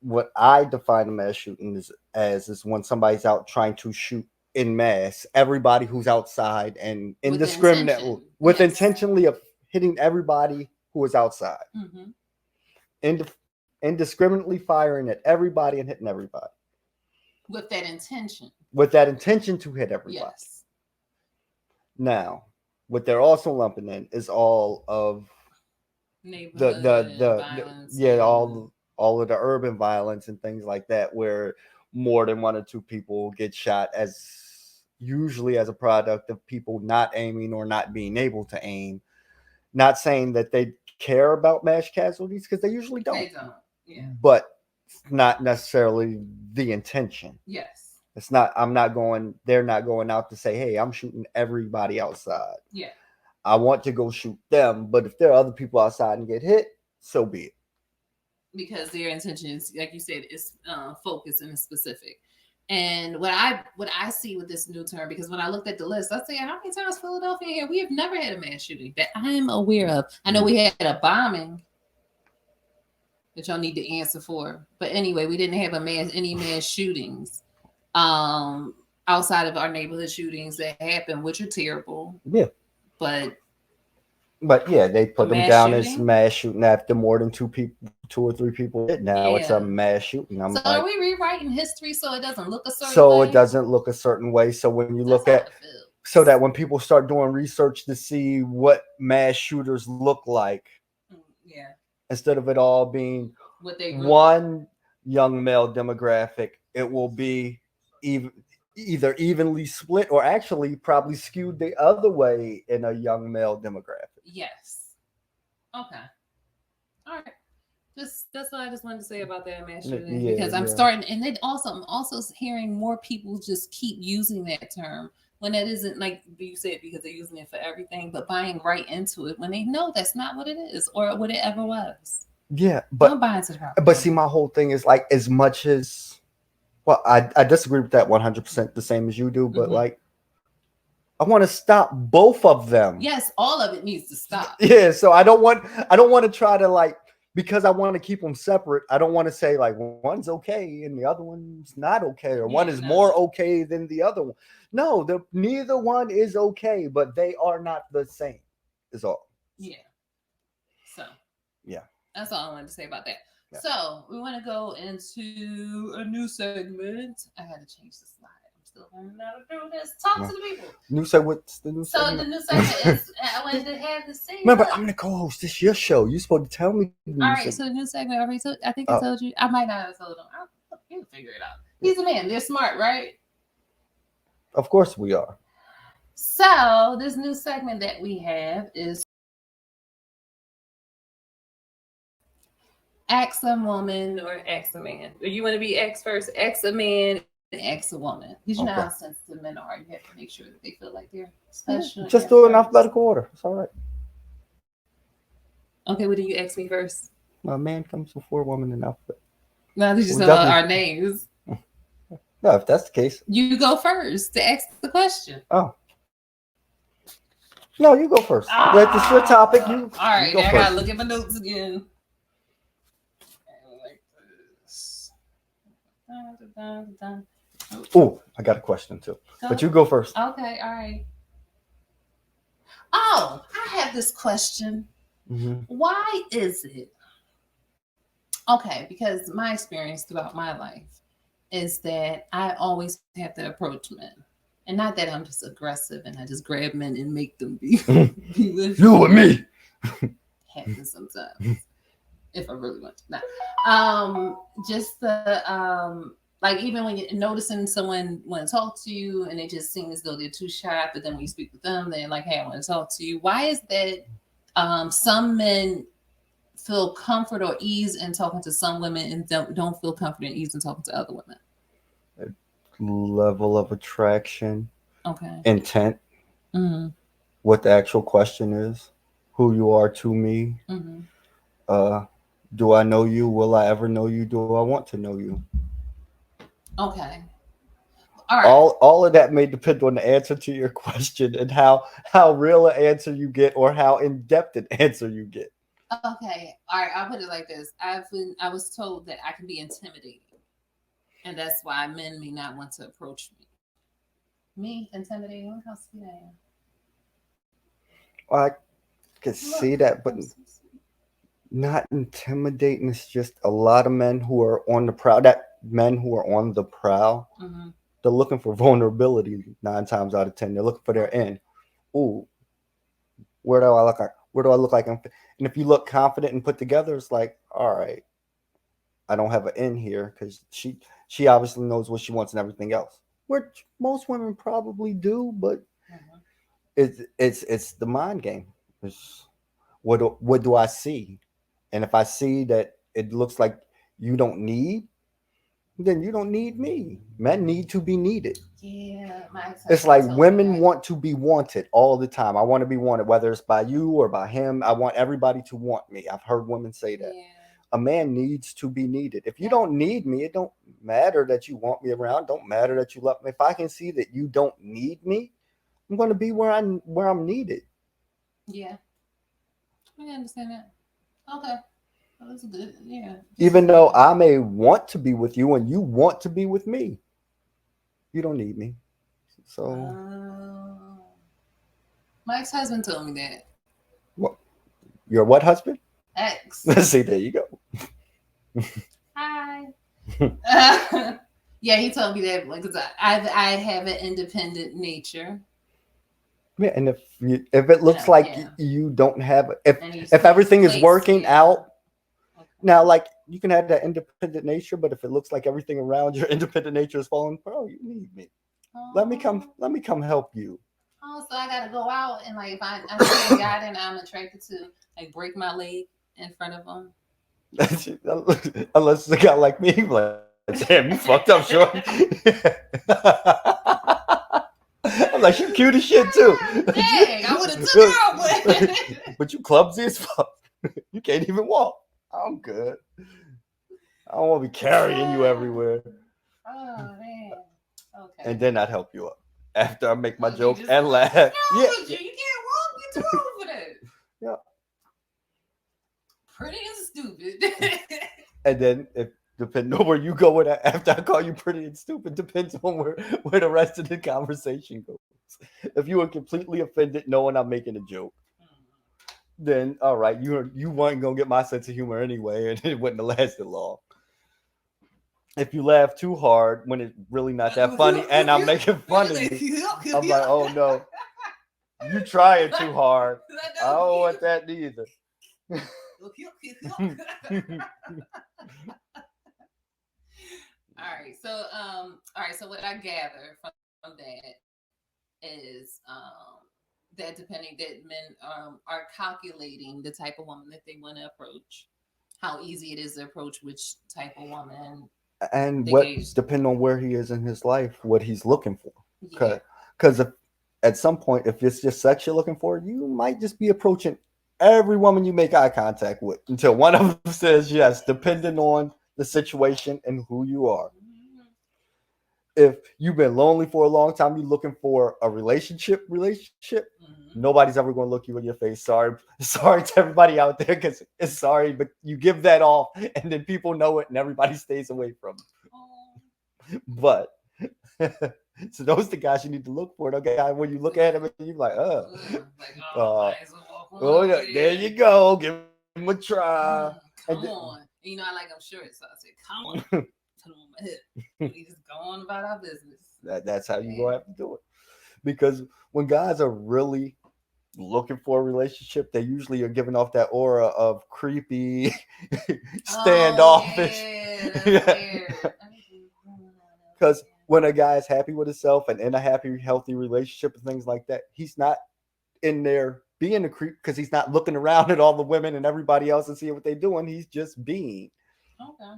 [SPEAKER 1] what I define a mass shooting is when somebody's out trying to shoot in mass everybody who's outside and indiscriminately with intentionally of hitting everybody who is outside. Mm-hmm. Indiscriminately firing at everybody and hitting everybody.
[SPEAKER 2] With that intention.
[SPEAKER 1] With that intention to hit everybody.
[SPEAKER 2] Yes.
[SPEAKER 1] Now, what they're also lumping in is all of all of the urban violence and things like that, where more than one or two people get shot, as usually as a product of people not aiming or not being able to aim. Not saying that they care about mass casualties, because they usually don't.
[SPEAKER 2] They don't. Yeah.
[SPEAKER 1] But it's not necessarily the intention.
[SPEAKER 2] Yes.
[SPEAKER 1] It's not. They're not going out to say, "Hey, I'm shooting everybody outside."
[SPEAKER 2] Yeah.
[SPEAKER 1] I want to go shoot them, but if there are other people outside and get hit, so be it.
[SPEAKER 2] Because their intention is, like you said, is focused and specific. And what I see with this new term, because when I looked at the list, I said, how many times Philadelphia here? We have never had a mass shooting that I'm aware of. I know we had a bombing that y'all need to answer for, but anyway, we didn't have any mass shootings outside of our neighborhood shootings that happened, which are terrible.
[SPEAKER 1] Yeah, but yeah, they put them down as mass shooting after more than two or three people hit. Now it's a mass shooting.
[SPEAKER 2] So are we rewriting history so it doesn't look a certain way?
[SPEAKER 1] So it doesn't look a certain way. So when you look at, so that when people start doing research to see what mass shooters look like,
[SPEAKER 2] yeah,
[SPEAKER 1] instead of it all being one young male demographic, it will be either evenly split or actually probably skewed the other way in a young male demographic.
[SPEAKER 2] Yes. Okay. All right. That's what I just wanted to say about that mass shooting, because I'm starting, and then I'm also hearing more people just keep using that term when that isn't, like you said, because they're using it for everything, but buying right into it when they know that's not what it is or what it ever was.
[SPEAKER 1] Yeah, but
[SPEAKER 2] don't buy into the problem.
[SPEAKER 1] But see, my whole thing is like, as much as, well, I disagree with that 100% the same as you do, but like, I want to stop both of them.
[SPEAKER 2] Yes, all of it needs to stop.
[SPEAKER 1] Yeah, so I don't want to try to, like, because I want to keep them separate. I don't want to say like one's okay and the other one's not okay, or one is more okay than the other one. No, neither one is okay, but they are not the same. Is all.
[SPEAKER 2] Yeah. So.
[SPEAKER 1] Yeah.
[SPEAKER 2] That's all I wanted to say about that. Yeah. So we want to go into a new segment. I had to change the slide. Still learning how to do this. Talk to the people.
[SPEAKER 1] What's the new segment?
[SPEAKER 2] So the new segment is, I wanted to have the same.
[SPEAKER 1] Remember, I'm the co-host. This is your show. You're supposed to tell me.
[SPEAKER 2] All right, so the new segment. I think I told you. I might not have told him. You can figure it out. He's a man. They're smart, right?
[SPEAKER 1] Of course we are.
[SPEAKER 2] So this new segment that we have is Ask a woman or ask a man. Do you want to be X first? Ask a man and ask a woman. Because you know how sensitive men are. You have to make sure that they feel like they're special.
[SPEAKER 1] Just do it in alphabetical order. It's all right.
[SPEAKER 2] Okay, well, do you ask me first?
[SPEAKER 1] A man comes before woman in alphabet.
[SPEAKER 2] No, they just know our names.
[SPEAKER 1] No, if that's the case.
[SPEAKER 2] You go first to ask the question.
[SPEAKER 1] Oh. No, you go first. This is your topic.
[SPEAKER 2] All right, now I got to look at my notes again.
[SPEAKER 1] Oh, I got a question too. But you go first.
[SPEAKER 2] Okay, all right. Oh, I have this question. Mm-hmm. Why is it? Okay, because my experience throughout my life is that I always have to approach men. And not that I'm just aggressive and I just grab men and make them be, be with
[SPEAKER 1] You with
[SPEAKER 2] me.
[SPEAKER 1] me.
[SPEAKER 2] Happens sometimes. If I really want to. Nah. Just the like even when you're noticing someone want to talk to you and they just seem as though they're too shy, but then when you speak with them, they're like, "Hey, I want to talk to you." Why is that? Some men feel comfort or ease in talking to some women and don't feel comfort and ease in talking to other women.
[SPEAKER 1] Level of attraction,
[SPEAKER 2] Okay.
[SPEAKER 1] intent,
[SPEAKER 2] Mm-hmm.
[SPEAKER 1] what the actual question is, who you are to me.
[SPEAKER 2] Mm-hmm.
[SPEAKER 1] Uh, do I know you? Will I ever know you? Do I want to know you?
[SPEAKER 2] Okay. All right.
[SPEAKER 1] All of that may depend on the answer to your question and how real an answer you get or how in depth an answer you get.
[SPEAKER 2] Okay. All right. I'll put it like this. I was told that I can be intimidating, and that's why men may not want to approach me. Me intimidating? Look how sweet I
[SPEAKER 1] I
[SPEAKER 2] am.
[SPEAKER 1] could
[SPEAKER 2] Look,
[SPEAKER 1] see that, but
[SPEAKER 2] I'm so sweet.
[SPEAKER 1] not intimidating. It's just a lot of men who are on the prowl. That men who are on the prowl,
[SPEAKER 2] Mm-hmm.
[SPEAKER 1] they're looking for vulnerability 9 times out of 10. They're looking for their
[SPEAKER 2] Okay.
[SPEAKER 1] end. Ooh, where do I look like? Where do I look like? And if you look confident and put together, it's like, all right, I don't have an end here because she obviously knows what she wants and everything else, which most women probably do, but
[SPEAKER 2] Mm-hmm.
[SPEAKER 1] it's the mind game. It's, what do I see? And if I see that it looks like you don't need, then you don't need me. Men need to be needed.
[SPEAKER 2] Yeah, my
[SPEAKER 1] It's
[SPEAKER 2] ex-husband
[SPEAKER 1] like
[SPEAKER 2] told me
[SPEAKER 1] women
[SPEAKER 2] that.
[SPEAKER 1] want to be wanted all the time. I want to be wanted, whether it's by you or by him. I want everybody to want me. I've heard women say that.
[SPEAKER 2] Yeah.
[SPEAKER 1] A man needs to be needed. If you
[SPEAKER 2] Yep.
[SPEAKER 1] don't need me, it don't matter that you want me around. Don't matter that you love me. If I can see that you don't need me, I'm going to be where I'm needed.
[SPEAKER 2] Yeah. I understand that. Okay. Well, that's good. Yeah. Just
[SPEAKER 1] Even though I may want to be with you and you want to be with me, you don't need me. So,
[SPEAKER 2] uh, my ex-husband told me that.
[SPEAKER 1] what? Your what husband?
[SPEAKER 2] Ex.
[SPEAKER 1] Let's see. There you go.
[SPEAKER 2] Hi. Yeah, he told me that because I have an independent nature,
[SPEAKER 1] Yeah, and if it looks like
[SPEAKER 2] yeah,
[SPEAKER 1] you don't have
[SPEAKER 2] and
[SPEAKER 1] if
[SPEAKER 2] he's
[SPEAKER 1] everything is
[SPEAKER 2] placed,
[SPEAKER 1] working
[SPEAKER 2] yeah.
[SPEAKER 1] out
[SPEAKER 2] Okay.
[SPEAKER 1] now, like you can have that independent nature, but if it looks like everything around your independent nature is falling, bro, you need me.
[SPEAKER 2] Oh,
[SPEAKER 1] Let me come help you.
[SPEAKER 2] oh, so I gotta go out and like if I see a guy that I'm attracted to, like break my leg in front of him.
[SPEAKER 1] Unless it's a guy like me, like, damn, you fucked up, short. I'm like, you cute as shit too.
[SPEAKER 2] Dang, I would have took her out,
[SPEAKER 1] But you clumsy as fuck. You can't even walk. I'm good. I don't want to be carrying you everywhere.
[SPEAKER 2] Oh man.
[SPEAKER 1] And
[SPEAKER 2] Okay.
[SPEAKER 1] then I'd help you up after I make my
[SPEAKER 2] Look, you
[SPEAKER 1] joke
[SPEAKER 2] just
[SPEAKER 1] and
[SPEAKER 2] what's
[SPEAKER 1] laugh.
[SPEAKER 2] wrong
[SPEAKER 1] Yeah,
[SPEAKER 2] with you? You can't walk. You're too old for that.
[SPEAKER 1] yeah.
[SPEAKER 2] Pretty and stupid.
[SPEAKER 1] And then if depending on where you go with that, after I call you pretty and stupid, depends on where the rest of the conversation goes. If you were completely offended knowing I'm making a joke, then all right, you weren't gonna get my sense of humor anyway, and it wouldn't have lasted long. If you laugh too hard when it's really not that funny, and I'm making fun of you, I'm like, oh no, you trying too hard. I don't want that neither.
[SPEAKER 2] All right. So what I gather from that is that depending that men are calculating the type of woman that they want to approach, how easy it is to approach which type of woman
[SPEAKER 1] And
[SPEAKER 2] they
[SPEAKER 1] what
[SPEAKER 2] gauge.
[SPEAKER 1] depending on where he is in his life, what he's looking
[SPEAKER 2] Yeah.
[SPEAKER 1] for. Because at some point, if it's just sex you're looking for, you might just be approaching every woman you make eye contact with until one of them says yes, depending on the situation and who you are. If you've been lonely for a long time, you're looking for a relationship,
[SPEAKER 2] Mm-hmm.
[SPEAKER 1] nobody's ever going to look you in your face. Sorry, sorry to everybody out there because it's sorry, but you give that off, and then people know it, and everybody stays away from you. But so those are the guys you need to look for. The guy when you look at him, and you're like,
[SPEAKER 2] Like, oh, might as well walk on
[SPEAKER 1] oh,
[SPEAKER 2] over
[SPEAKER 1] there
[SPEAKER 2] there.
[SPEAKER 1] you go, give him a try.
[SPEAKER 2] Come on. And, you know, I like them short, so I said, come on. put him on my hip. We just go on about our business.
[SPEAKER 1] That's how you gonna have to do it. Because when guys are really looking for a relationship, they usually are giving off that aura of creepy, standoffish.
[SPEAKER 2] Oh, yeah, that's weird.
[SPEAKER 1] Because when a guy is happy with himself and in a happy, healthy relationship and things like that, he's not in there being a creep because he's not looking around at all the women and everybody else and seeing what they're doing. He's just being.
[SPEAKER 2] Okay.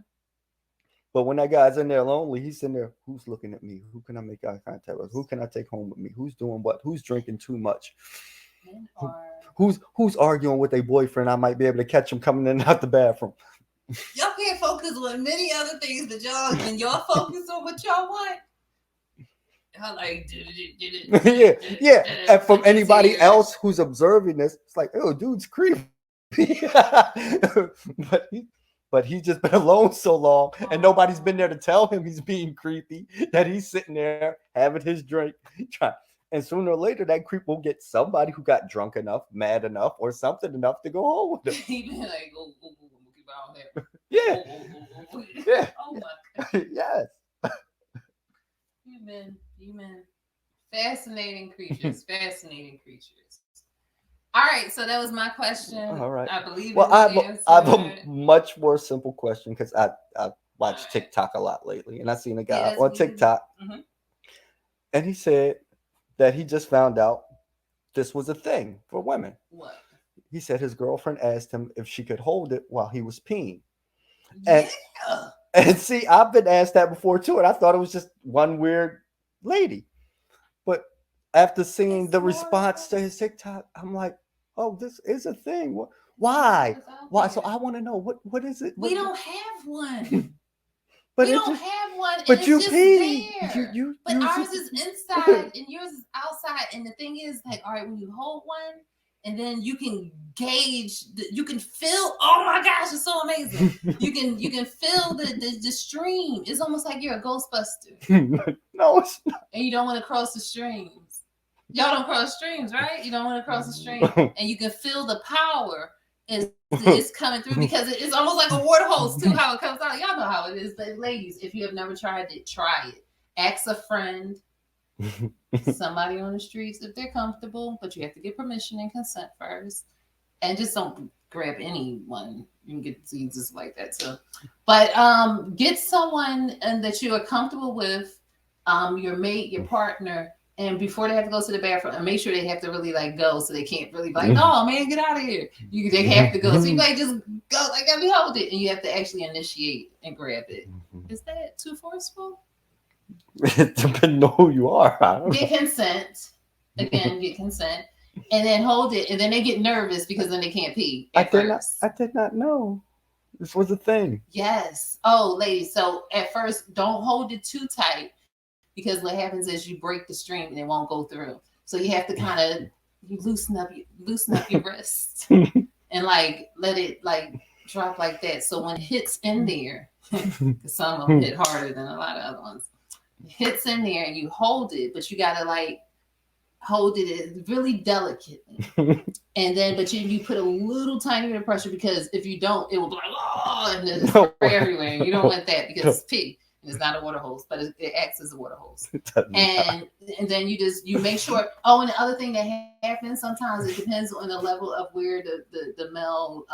[SPEAKER 1] But when that guy's in there lonely, he's in there. Who's looking at me? Who can I make eye contact with? Who can I take home with me? Who's doing what? Who's drinking too much? Who's arguing with a boyfriend? I might be able to catch him coming in and out the bathroom.
[SPEAKER 2] Y'all can't focus on many other things, but y'all focus on what y'all want. Y'all like
[SPEAKER 1] yeah. And from anybody else who's observing this, it's like, oh, dude's creepy. But he's just been alone so long, and nobody's been there to tell him he's being creepy, that he's sitting there having his drink. And sooner or later, that creep will get somebody who got drunk enough, mad enough, or something enough to go home with him.
[SPEAKER 2] He been like, go, keep on there.
[SPEAKER 1] Yeah. Yeah.
[SPEAKER 2] Oh my God.
[SPEAKER 1] Yes.
[SPEAKER 2] You men. Fascinating creatures. Fascinating creatures. All right, so that was my question. All right. I believe. Well,
[SPEAKER 1] I have a much more simple question because I watch TikTok a lot lately, and I seen a guy on TikTok, and he said that he just found out this was a thing for women.
[SPEAKER 2] What?
[SPEAKER 1] He said his girlfriend asked him if she could hold it while he was peeing. And, and see, I've been asked that before too, and I thought it was just one weird lady. But after seeing the response to his TikTok, I'm like, oh, this is a thing. Why? Why? So I want to know what is it?
[SPEAKER 2] We don't have one. But we don't have one.
[SPEAKER 1] But you pee.
[SPEAKER 2] But ours is inside and yours is outside. And the thing is, like, all right, when you hold one, and then you can gauge, you can feel. Oh my gosh, it's so amazing! you can feel the stream. It's almost like you're a Ghostbuster.
[SPEAKER 1] No, it's not.
[SPEAKER 2] And you don't want to cross the streams. Y'all don't cross streams, right? You don't want to cross the stream, and you can feel the power is coming through because it's almost like a water hose too. How it comes out, y'all know how it is. But ladies, if you have never tried it, try it. Ask a friend, somebody on the streets if they're comfortable, but you have to get permission and consent first, and just don't grab anyone. You can get diseases like that too. But get someone that you are comfortable with, your mate, your partner. And before they have to go to the bathroom, and make sure they have to really like go, so they can't really be like, "No, man, get out of here." They have to go, so you like just go, like let me hold it, and you have to actually initiate and grab it. Is that too forceful?
[SPEAKER 1] It depends on who you are.
[SPEAKER 2] Get consent. Again, get consent, and then hold it, and then they get nervous because then they can't pee.
[SPEAKER 1] I did not know this was a thing.
[SPEAKER 2] Yes. Oh, ladies. So at first, don't hold it too tight. Because what happens is you break the stream and it won't go through. So you have to kind of loosen up your wrist and like let it like drop like that. So when it hits in there, because some of them hit harder than a lot of other ones, it hits in there and you hold it, but you gotta like hold it really delicately. And then, but you put a little tiny bit of pressure because if you don't, it will be like, oh, and then it's everywhere. And you don't want that because it's pee. It's not a water hose, but it acts as a water hose. And then you make sure. Oh, and the other thing that happens sometimes, it depends on the level of where the male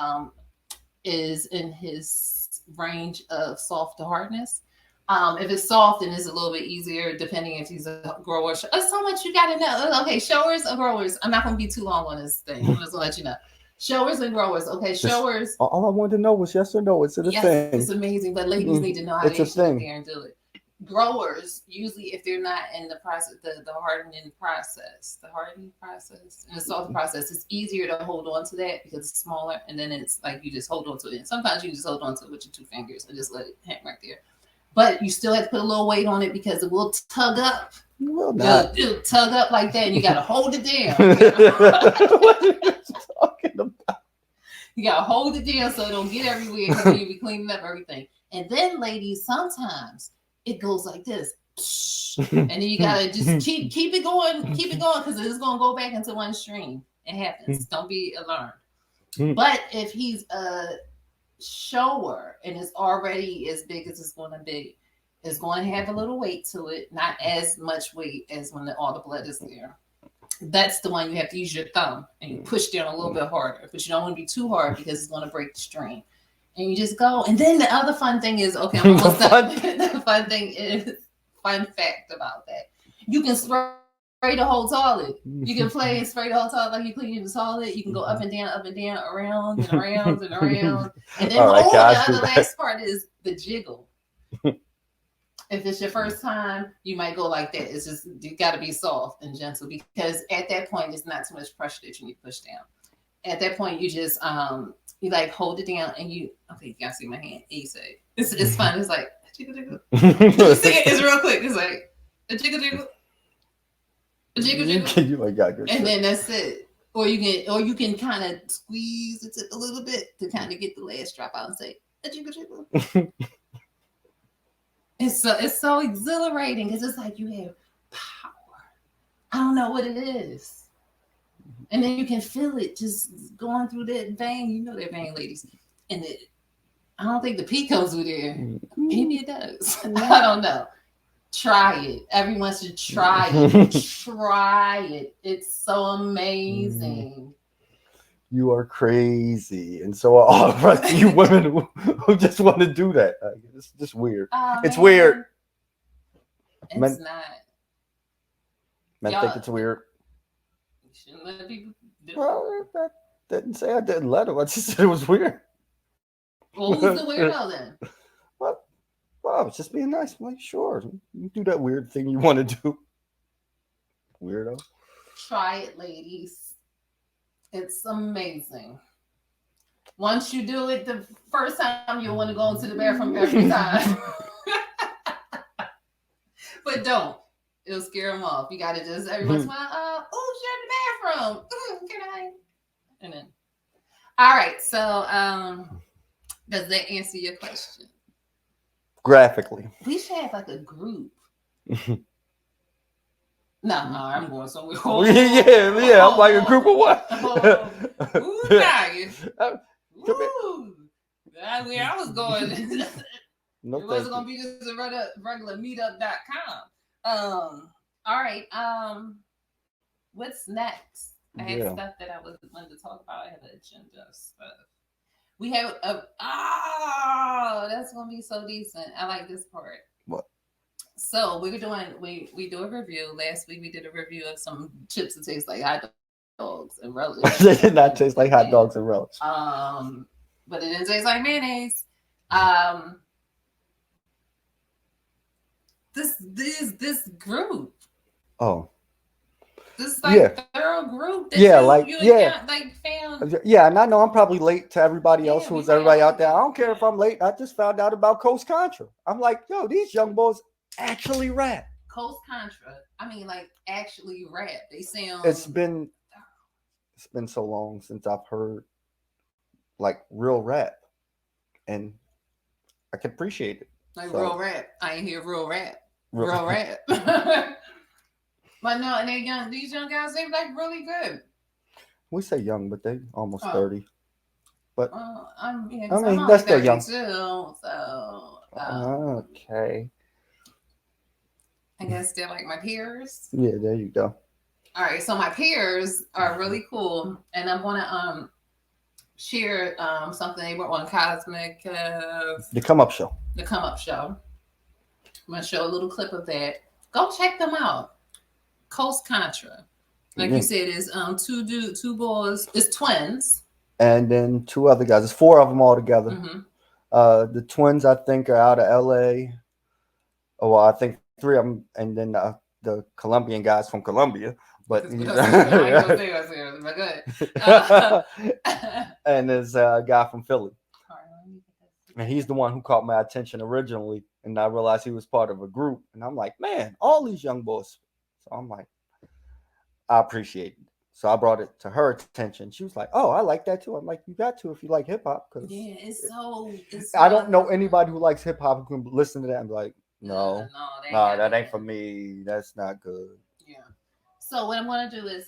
[SPEAKER 2] is in his range of soft to hardness. If it's soft, then it's a little bit easier, depending if he's a grower. There's so much you got to know. Okay, showers or growers. I'm not going to be too long on this thing. I'm just going to let you know. Showers and growers. Okay, showers.
[SPEAKER 1] All I wanted to know was yes or no. It's a thing.
[SPEAKER 2] It's amazing, but ladies need to know how to get there and do it. Growers, usually if they're not in the process, the hardening process, and the soft process, it's easier to hold on to that because it's smaller, and then it's like you just hold on to it. And sometimes you just hold on to it with your two fingers and just let it hang right there. But you still have to put a little weight on it because it will tug up. It'll tug up like that, and you got to hold it down.
[SPEAKER 1] What are you talking about?
[SPEAKER 2] You got to hold it down so it don't get everywhere because you'll be cleaning up everything. And then, ladies, sometimes it goes like this. And then you got to just keep it going because it's going to go back into one stream. It happens. Don't be alarmed. But if he's shower and it's already as big as it's going to be, it's going to have a little weight to it, not as much weight as when all the blood is there. That's the one you have to use your thumb and you push down a little bit harder, but you don't want to be too hard because it's going to break the string. And you just go. And then the other fun thing is, okay, I'm almost done. The fun thing is, fun fact about that, you can spray the whole toilet. You can play and spray the whole toilet like you clean the toilet. You can go up and down, around and around and around. And then
[SPEAKER 1] All right, guys,
[SPEAKER 2] the other last part is the jiggle. If it's your first time, you might go like that. It's just, you got to be soft and gentle because at that point, it's not too much pressure that you need to push down. At that point, you just you like hold it down and you, okay, you gotta see my hand. Easy. It's fun. It's like jiggle jiggle. It's real quick. It's like a jiggle jiggle, a jiggle jiggle.
[SPEAKER 1] You like got good.
[SPEAKER 2] And then that's it. Or you can kind of squeeze it a little bit to kind of get the last drop out and say a jiggle jiggle. It's so exhilarating because it's like you have power. I don't know what it is. And then you can feel it just going through that vein. You know that vein, ladies. And I don't think the pee comes through there. Maybe it does. I don't know. Try it. Everyone should try it. Try it. It's so amazing.
[SPEAKER 1] You are crazy. And so are all of us, you women who just want to do that. It's just weird. It's weird.
[SPEAKER 2] It's not.
[SPEAKER 1] Men think it's weird.
[SPEAKER 2] Shouldn't let people do it.
[SPEAKER 1] Well, I didn't say I didn't let him. I just said it was weird.
[SPEAKER 2] Well, who's the weirdo then?
[SPEAKER 1] Well, I was just being nice. I'm like, sure, you do that weird thing you want to do. Weirdo.
[SPEAKER 2] Try it, ladies. It's amazing. Once you do it the first time, you'll want to go into the bathroom every time. But don't. It'll scare them off. You got to just every once in a while, oh, you're in the bathroom. Can I? And then, all right. So, does that answer your question?
[SPEAKER 1] Graphically.
[SPEAKER 2] We should have like a group. No, I'm going somewhere.
[SPEAKER 1] Yeah. I'm like a group of what?
[SPEAKER 2] Ooh, nice. Ooh. I was going.
[SPEAKER 1] No,
[SPEAKER 2] it wasn't going to be just a regular meetup.com. All right. What's next? I had stuff that I wanted to talk about. I had an agenda stuff. We have that's gonna be so decent. I like this part.
[SPEAKER 1] What?
[SPEAKER 2] So we do a review. Last week we did a review of some chips that taste like hot dogs and relish.
[SPEAKER 1] They did not taste like hot dogs and relish.
[SPEAKER 2] But it didn't taste like mayonnaise. This group.
[SPEAKER 1] Oh.
[SPEAKER 2] This is like thorough group. That found.
[SPEAKER 1] Yeah, and I know I'm probably late to everybody else who's everybody out there. I don't care if I'm late. I just found out about Coast Contra. I'm like, yo, these young boys actually rap.
[SPEAKER 2] Coast Contra. I mean, like actually rap. They sound.
[SPEAKER 1] It's been so long since I've heard like real rap, and I can appreciate it.
[SPEAKER 2] Like real rap. I ain't hear real rap. Real rap. But no, and these young guys, they like really good.
[SPEAKER 1] We say young, but they almost 30. But
[SPEAKER 2] I mean,
[SPEAKER 1] that's still young.
[SPEAKER 2] So
[SPEAKER 1] okay.
[SPEAKER 2] I guess they're like my peers.
[SPEAKER 1] Yeah, there you go.
[SPEAKER 2] All right, so my peers are really cool, and I'm gonna share something they were on Cosmic.
[SPEAKER 1] The Come Up Show.
[SPEAKER 2] The Come Up Show. I'm gonna show a little clip of that. Go check them out. Coast Contra, like you said, is two boys, it's twins,
[SPEAKER 1] and then two other guys. There's 4 of them all together.
[SPEAKER 2] Mm-hmm.
[SPEAKER 1] The twins, I think, are out of LA. Oh, well, I think 3 of them, and then the Colombian guys from Colombia. But and there's a guy from Philly, and he's the one who caught my attention originally, and I realized he was part of a group, and I'm like, man, all these young boys. So I'm like, I appreciate it. So I brought it to her attention. She was like, oh, I like that too. I'm like, you got to if you like hip hop.
[SPEAKER 2] Yeah, it's
[SPEAKER 1] I don't know anybody who likes hip hop who can listen to that and be like, no, that ain't for me. That's not good.
[SPEAKER 2] Yeah. So what I'm going to do is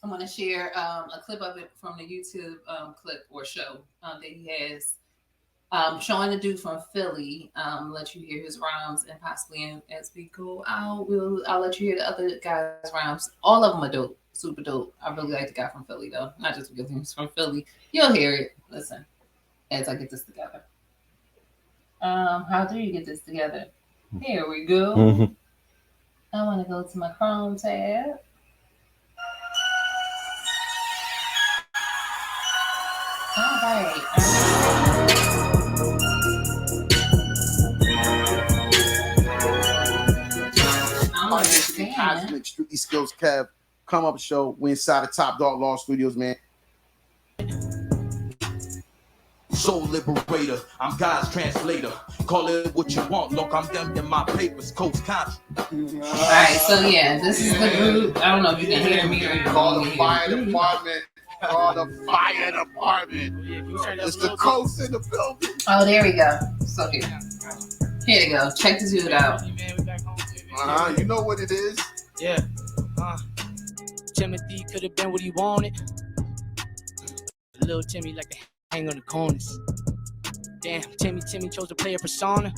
[SPEAKER 2] I'm going to share a clip of it from the YouTube clip or show that he has. Showing the dude from Philly, let you hear his rhymes, and possibly as we go out, I'll let you hear the other guys' rhymes. All of them are dope, super dope. I really like the guy from Philly though, not just because he's from Philly. You'll hear it. Listen, as I get this together. How do you get this together? Here we go.
[SPEAKER 1] Mm-hmm.
[SPEAKER 2] I want to go to my Chrome tab. All right.
[SPEAKER 3] Cosmic Street Skills Kev come up show. We inside the Top Dog Law Studios, man.
[SPEAKER 4] Soul liberator, I'm God's translator. Call it what you want. Look, I'm them in my papers. Coach Conscious.
[SPEAKER 2] Alright, so yeah, this is the group. I don't know if you can hear me or you
[SPEAKER 3] Call the fire department. Call the fire department. It's the coast in the building.
[SPEAKER 2] Oh, there we go. So here you go. Check this dude out.
[SPEAKER 3] You know what it is.
[SPEAKER 5] Yeah. Timothy could have been what he wanted. Little Timmy like to hang on the corners. Damn, Timmy chose to play a persona.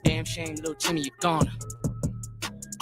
[SPEAKER 5] Damn shame, little Timmy, you're gone.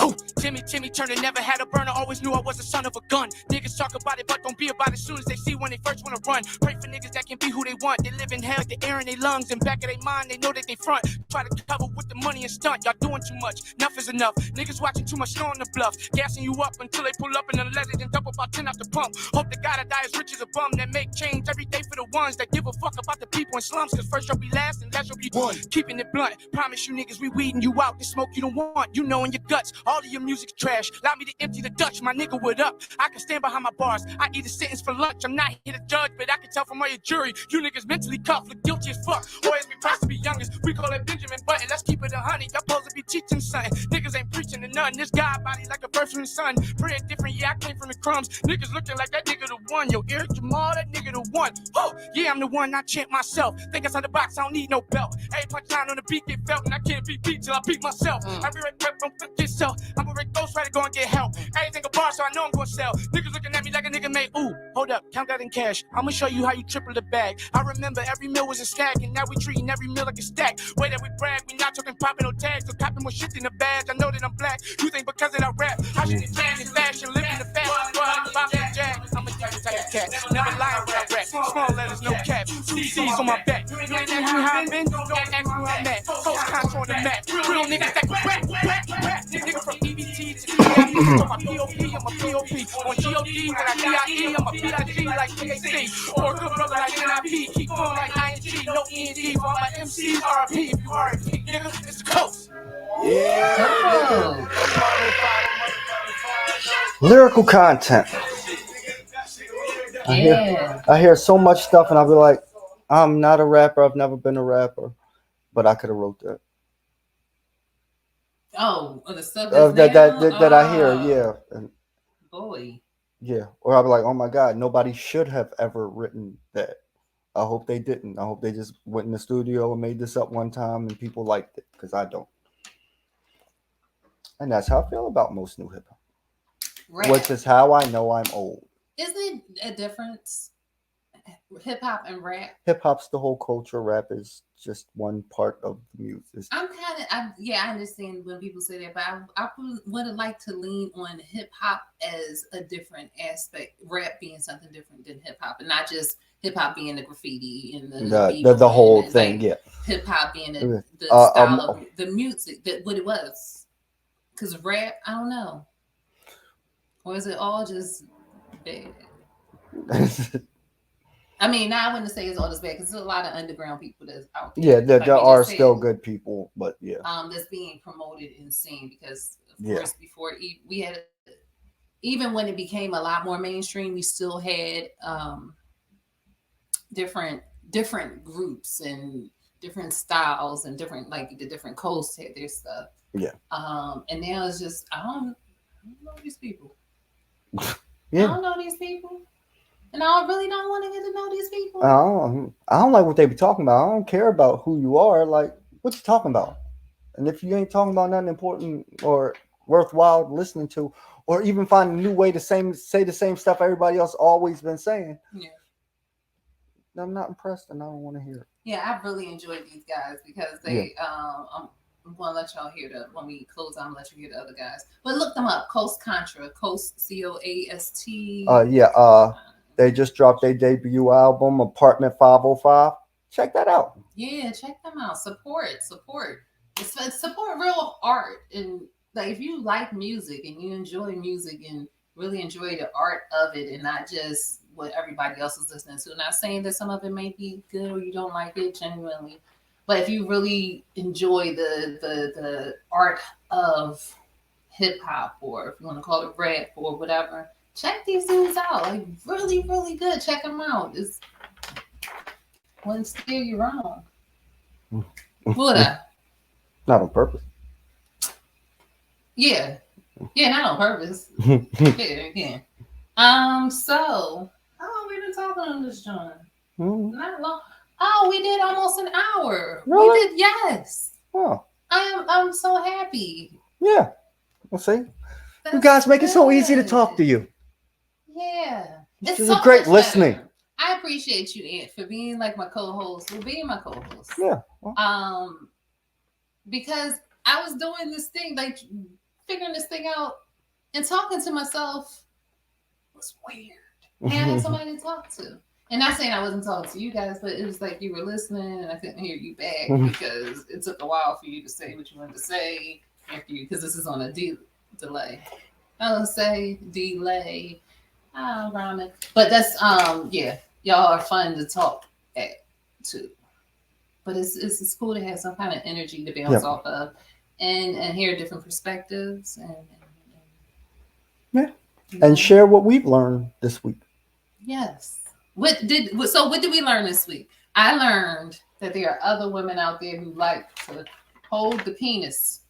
[SPEAKER 5] Oh, Timmy turned and never had a burner. Always knew I was the son of a gun. Niggas talk about it, but don't be about it soon as they see when they first wanna run. Pray for niggas that can be who they want. They live in hell like the air in their lungs. And back of their mind, they know that they front. Try to cover with the money and stunt. Y'all doing too much. Enough is enough. Niggas watching too much snow on the bluff. Gassing you up until they pull up and unleaded and dump about 10 out the pump. Hope the guy that die as rich as a bum that make change every day for the ones that give a fuck about the people in slums. Cause first you'll be last and last you'll be one. Keeping it blunt. Promise you niggas we weeding you out. The smoke you don't want. You know in your guts. All of your music's trash. Allow me to empty the Dutch. My nigga, what up? I can stand behind my bars. I eat a sentence for lunch. I'm not here to judge, but I can tell from all your jury. You niggas mentally cuffed. Look guilty as fuck. Always be proud to be youngest. We call it Benjamin Button. Let's keep it 100. Y'all supposed to be teaching something. Niggas ain't preaching to none. This guy body like a birth from the sun. Bread different. Yeah, I came from the crumbs. Niggas looking like that nigga the one. Yo, Eric Jamal, that nigga the one. Oh, yeah, I'm the one. I chant myself. Think outside the box. I don't need no belt. Hey, punchline on the beat get felt, and I can't be beat till I beat myself. I be right back from yourself. I'm a Rick Ghost Rider, go and get help. Everything a bar, so I know I'm gonna sell. Niggas looking at me like a nigga made. Ooh, hold up, count that in cash. I'ma show you how you triple the bag. I remember every meal was a stack, and now we treating every meal like a stack. Way that we brag, we not talking popping no tags, so copping more shit in the badge. I know that I'm black. You think because of that rap, I should get jammed in fashion, living in the fast. Boy, I'm about to jag. I'm a different type of cat. Never lying when I rap. Small letters, no caps. 2 C's on my back. You ain't ask me how I've been, don't ask me where I'm at. Coach Contra on the map. Real niggas that can rap. Nigga from EBT to EIP. On my POP, I'm a POP. On GOD, when I DIE, I'm a PIG like PAC. Or a good brother like NIP. Keep going like ING, no END. For all my MCs, RIP. If you RIP, nigga, it's the coast.
[SPEAKER 2] Yeah.
[SPEAKER 1] Lyrical content. I hear so much stuff, and I'll be like, I'm not a rapper. I've never been a rapper, but I could have wrote that.
[SPEAKER 2] Oh, the stuff
[SPEAKER 1] that I hear, yeah. And,
[SPEAKER 2] boy.
[SPEAKER 1] Yeah, or I'll be like, oh my God, nobody should have ever written that. I hope they didn't. I hope they just went in the studio and made this up one time and people liked it, because I don't. And that's how I feel about most new hip hop, which is how I know I'm old.
[SPEAKER 2] Isn't it a difference? Hip hop and rap.
[SPEAKER 1] Hip hop's the whole culture. Rap is just one part of the music.
[SPEAKER 2] I understand when people say that, but I would have liked to lean on hip hop as a different aspect. Rap being something different than hip hop, and not just hip hop being the graffiti and
[SPEAKER 1] the whole thing. Like, yeah,
[SPEAKER 2] hip hop being the style of the music, that what it was. Because rap, I don't know, or is it all just bad? I mean, now I wouldn't say it's all this bad because there's a lot of underground people that's out there.
[SPEAKER 1] Yeah, there are still good people, but yeah.
[SPEAKER 2] That's being promoted and seen because, of course, before we had, even when it became a lot more mainstream, we still had different groups and different styles and different, like the different coasts had their stuff.
[SPEAKER 1] Yeah.
[SPEAKER 2] And now it's just I don't know these people.
[SPEAKER 1] Yeah.
[SPEAKER 2] I don't know these people. And I really don't want to get to know these people.
[SPEAKER 1] I don't like what they be talking about. I don't care about who you are. Like, what you talking about? And if you ain't talking about nothing important or worthwhile listening to, or even find a new way to say the same stuff everybody else always been saying,
[SPEAKER 2] Yeah.
[SPEAKER 1] I'm not impressed and I don't want to hear it.
[SPEAKER 2] Yeah, I really enjoyed these guys because they. I'm gonna let y'all hear when we close. I'm gonna let you hear the other guys. But look them up. Coast Contra. Coast COAST.
[SPEAKER 1] They just dropped their debut album, Apartment 505. Check that out.
[SPEAKER 2] Yeah, check them out. Support. Support real art, and like if you like music and you enjoy music and really enjoy the art of it, and not just what everybody else is listening to. Not saying that some of it may be good or you don't like it genuinely, but if you really enjoy the art of hip hop, or if you want to call it rap or whatever, check these dudes out. Like really, really good. Check them out. It's wouldn't steer you wrong. Would I?
[SPEAKER 1] Not on purpose.
[SPEAKER 2] Yeah, not on purpose. yeah. So how long we been talking on this joint? Not long. Oh, we did almost an hour.
[SPEAKER 1] Really?
[SPEAKER 2] We did, yes.
[SPEAKER 1] Oh.
[SPEAKER 2] I'm so happy.
[SPEAKER 1] Yeah. We'll see. You guys make it so easy to talk to you.
[SPEAKER 2] Yeah.
[SPEAKER 1] This is a great listening.
[SPEAKER 2] Better. I appreciate you, Ant, for being like my co-host, for being my co-host.
[SPEAKER 1] Yeah.
[SPEAKER 2] Because I was doing this thing, like figuring this thing out and talking to myself was weird. Having somebody to talk to. And not saying I wasn't talking to you guys, but it was like you were listening and I couldn't hear you back because it took a while for you to say what you wanted to say after you, because this is on a delay. I would say delay. Ironic. But that's yeah, y'all are fun to talk at too. But it's cool to have some kind of energy to bounce off of and hear different perspectives
[SPEAKER 1] and share what we've learned this week.
[SPEAKER 2] Yes. What did we learn this week? I learned that there are other women out there who like to hold the penis.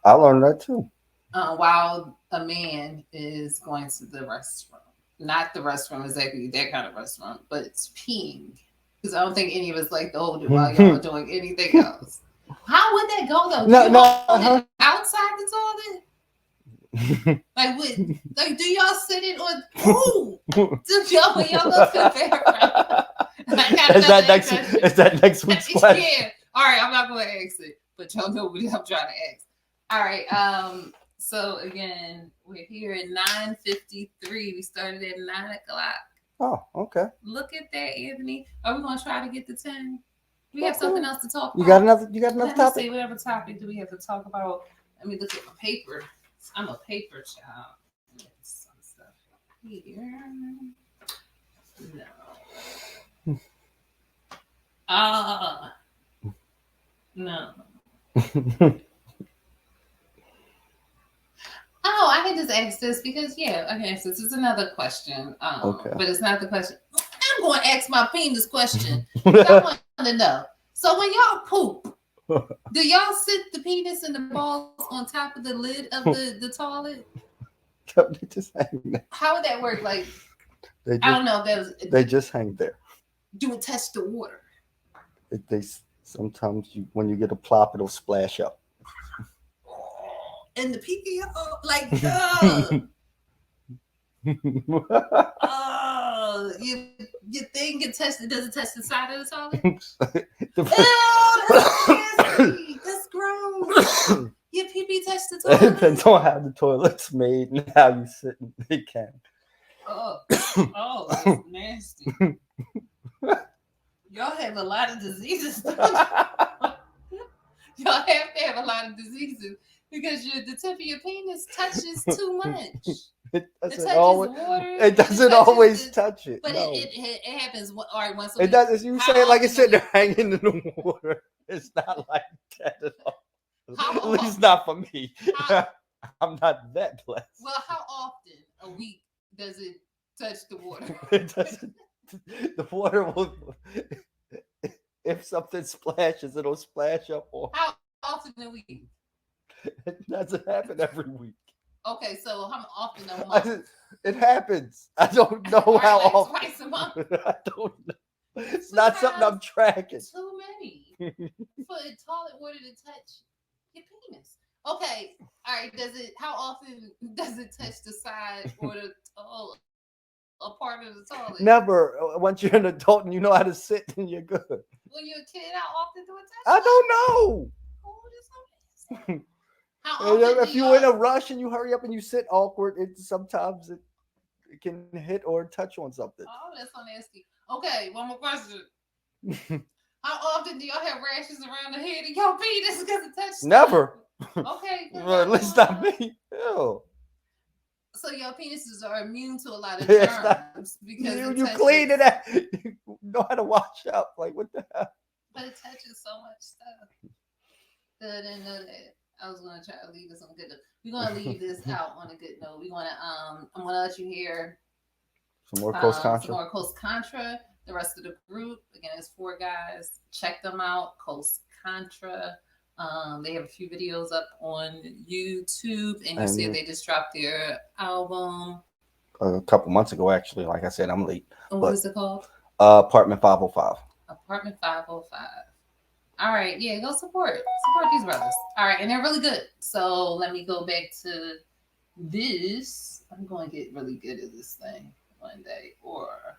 [SPEAKER 1] I learned that too.
[SPEAKER 2] While a man is going to the restroom. Not the restroom exactly that kind of restroom, but it's peeing. Because I don't think any of us like to hold it while y'all are doing anything else. How would that go though? Do you hold it outside the toilet? Like what? Like do y'all sit it on? Ooh, do y'all when y'all go to the bathroom?
[SPEAKER 1] Is that next week's question?
[SPEAKER 2] Yeah. All right, I'm not going to ask it, but y'all know what I'm trying to ask. All right. So again, we're here at 9:53. We started at 9 o'clock.
[SPEAKER 1] Oh, okay.
[SPEAKER 2] Look at that, Anthony. Are we going to try to get to 10? We have something else to talk about.
[SPEAKER 1] You got another
[SPEAKER 2] Let
[SPEAKER 1] topic?
[SPEAKER 2] me see, whatever topic do we have to talk about? Let me look at my paper. I'm a paper child. Some stuff here. No. No. Oh, I can just ask this because, yeah, I can ask this. It's another question.
[SPEAKER 1] Okay.
[SPEAKER 2] But it's not the question. I'm going to ask my penis question. I want to know. So when y'all poop, do y'all sit the penis and the balls on top of the lid of the toilet?
[SPEAKER 1] They just hang there.
[SPEAKER 2] How would that work? Like, I don't know if that was...
[SPEAKER 1] They just hang there.
[SPEAKER 2] Do it touch the water?
[SPEAKER 1] Sometimes when you get a plop, it'll splash up.
[SPEAKER 2] And the pee, like, your thing get touched. Does it touch the side of the toilet? Ew, that's nasty. That's gross. Your pee touch the toilet.
[SPEAKER 1] It depends on how the toilet's made and how you sit. It can.
[SPEAKER 2] Oh, that's nasty. Y'all have a lot of diseases. Y'all have to have a lot of diseases. Because the tip of your penis touches too much.
[SPEAKER 1] It doesn't always touch it.
[SPEAKER 2] But
[SPEAKER 1] no.
[SPEAKER 2] it happens once a week.
[SPEAKER 1] It does. You say it like it's sitting there hanging in the water. It's not like that at all. At least not for me. I'm not that blessed.
[SPEAKER 2] Well, how often a week does it touch the water?
[SPEAKER 1] It doesn't. The water will. If something splashes, it'll splash up.
[SPEAKER 2] How often a week?
[SPEAKER 1] It doesn't happen every week.
[SPEAKER 2] Okay, so how often a month?
[SPEAKER 1] It happens. I don't know how often.
[SPEAKER 2] Twice a month?
[SPEAKER 1] I don't know. It's not something I'm tracking.
[SPEAKER 2] Too many for the toilet water to touch your penis. Okay, all right. How often does it touch the side or the a part of the toilet?
[SPEAKER 1] Never. Once you're an adult and you know how to sit, then you're good.
[SPEAKER 2] When you're a kid, how often do it touch?
[SPEAKER 1] I don't know.
[SPEAKER 2] Oh, that's amazing. How often
[SPEAKER 1] If you're in a rush and you hurry up and you sit awkward, sometimes it can hit or touch on something.
[SPEAKER 2] Oh, that's so nasty. Okay, one more question. How often do y'all have rashes around the head of your penis because it touched?
[SPEAKER 1] Never.
[SPEAKER 2] Okay.
[SPEAKER 1] Well, at least not me. Ew.
[SPEAKER 2] So your penises are immune to a lot of germs because
[SPEAKER 1] you clean it out. You know how to wash up. Like, what the hell?
[SPEAKER 2] But it touches so much stuff. I didn't know that. I was gonna try to leave this on a good note. We're gonna leave this out on a good note. I'm gonna let you hear
[SPEAKER 1] some more Coast Contra.
[SPEAKER 2] Some more Coast Contra. The rest of the group, again, it's 4 guys. Check them out, Coast Contra. They have a few videos up on YouTube, and you see they just dropped their album
[SPEAKER 1] a couple months ago. Actually, like I said, I'm late.
[SPEAKER 2] What is it called?
[SPEAKER 1] Apartment 505.
[SPEAKER 2] Apartment 505. All right, yeah, go support these brothers. All right, and they're really good. So let me go back to this. I'm going to get really good at this thing one day, or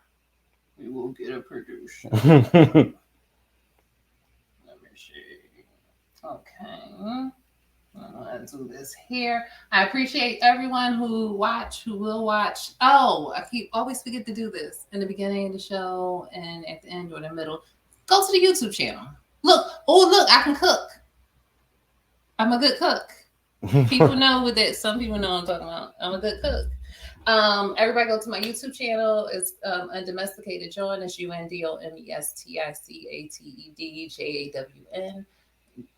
[SPEAKER 2] we will get a producer. Let me see. Okay. I'm going to do this here. I appreciate everyone who will watch. Oh, I always forget to do this in the beginning of the show and at the end or the middle. Go to the YouTube channel. Look, I can cook. I'm a good cook. People know what that. Some people know what I'm talking about. I'm a good cook. Everybody go to my YouTube channel. It's Undomesticated John. It's UNDOMESTICATED JAWN.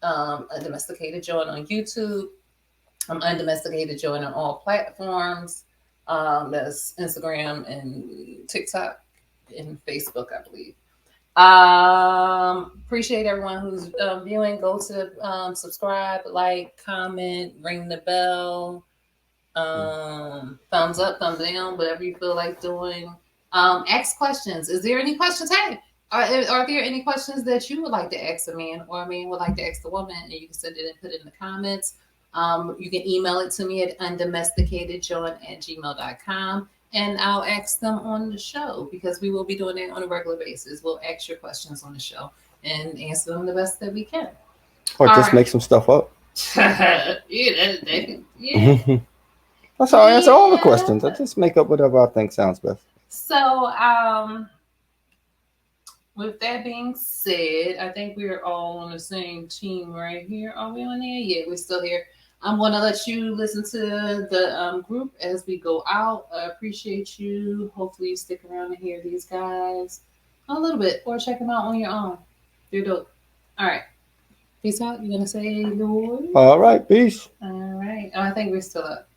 [SPEAKER 2] Undomesticated John on YouTube. I'm Undomesticated John on all platforms. That's Instagram and TikTok and Facebook, I believe. Appreciate everyone who's viewing. Go to subscribe, like, comment, ring the bell, thumbs up, thumbs down, whatever you feel like doing. Ask questions. Is there any questions? Hey, are there any questions that you would like to ask a man or a man would like to ask the woman? And you can send it and put it in the comments. You can email it to me at undomesticatedjohn@gmail.com. And I'll ask them on the show because we will be doing that on a regular basis. We'll ask your questions on the show and answer them the best that we can.
[SPEAKER 1] Or just make some stuff up.
[SPEAKER 2] Yeah.
[SPEAKER 1] That's how I answer all the questions. I just make up whatever I think sounds best.
[SPEAKER 2] So, with that being said, I think we're all on the same team right here. Are we on there? Yeah, we're still here. I'm going to let you listen to the group as we go out. I appreciate you. Hopefully you stick around and hear these guys a little bit or check them out on your own. They're dope. All right. Peace out. You going to say the word?
[SPEAKER 1] All right. Peace.
[SPEAKER 2] All right. Oh, I think we're still up.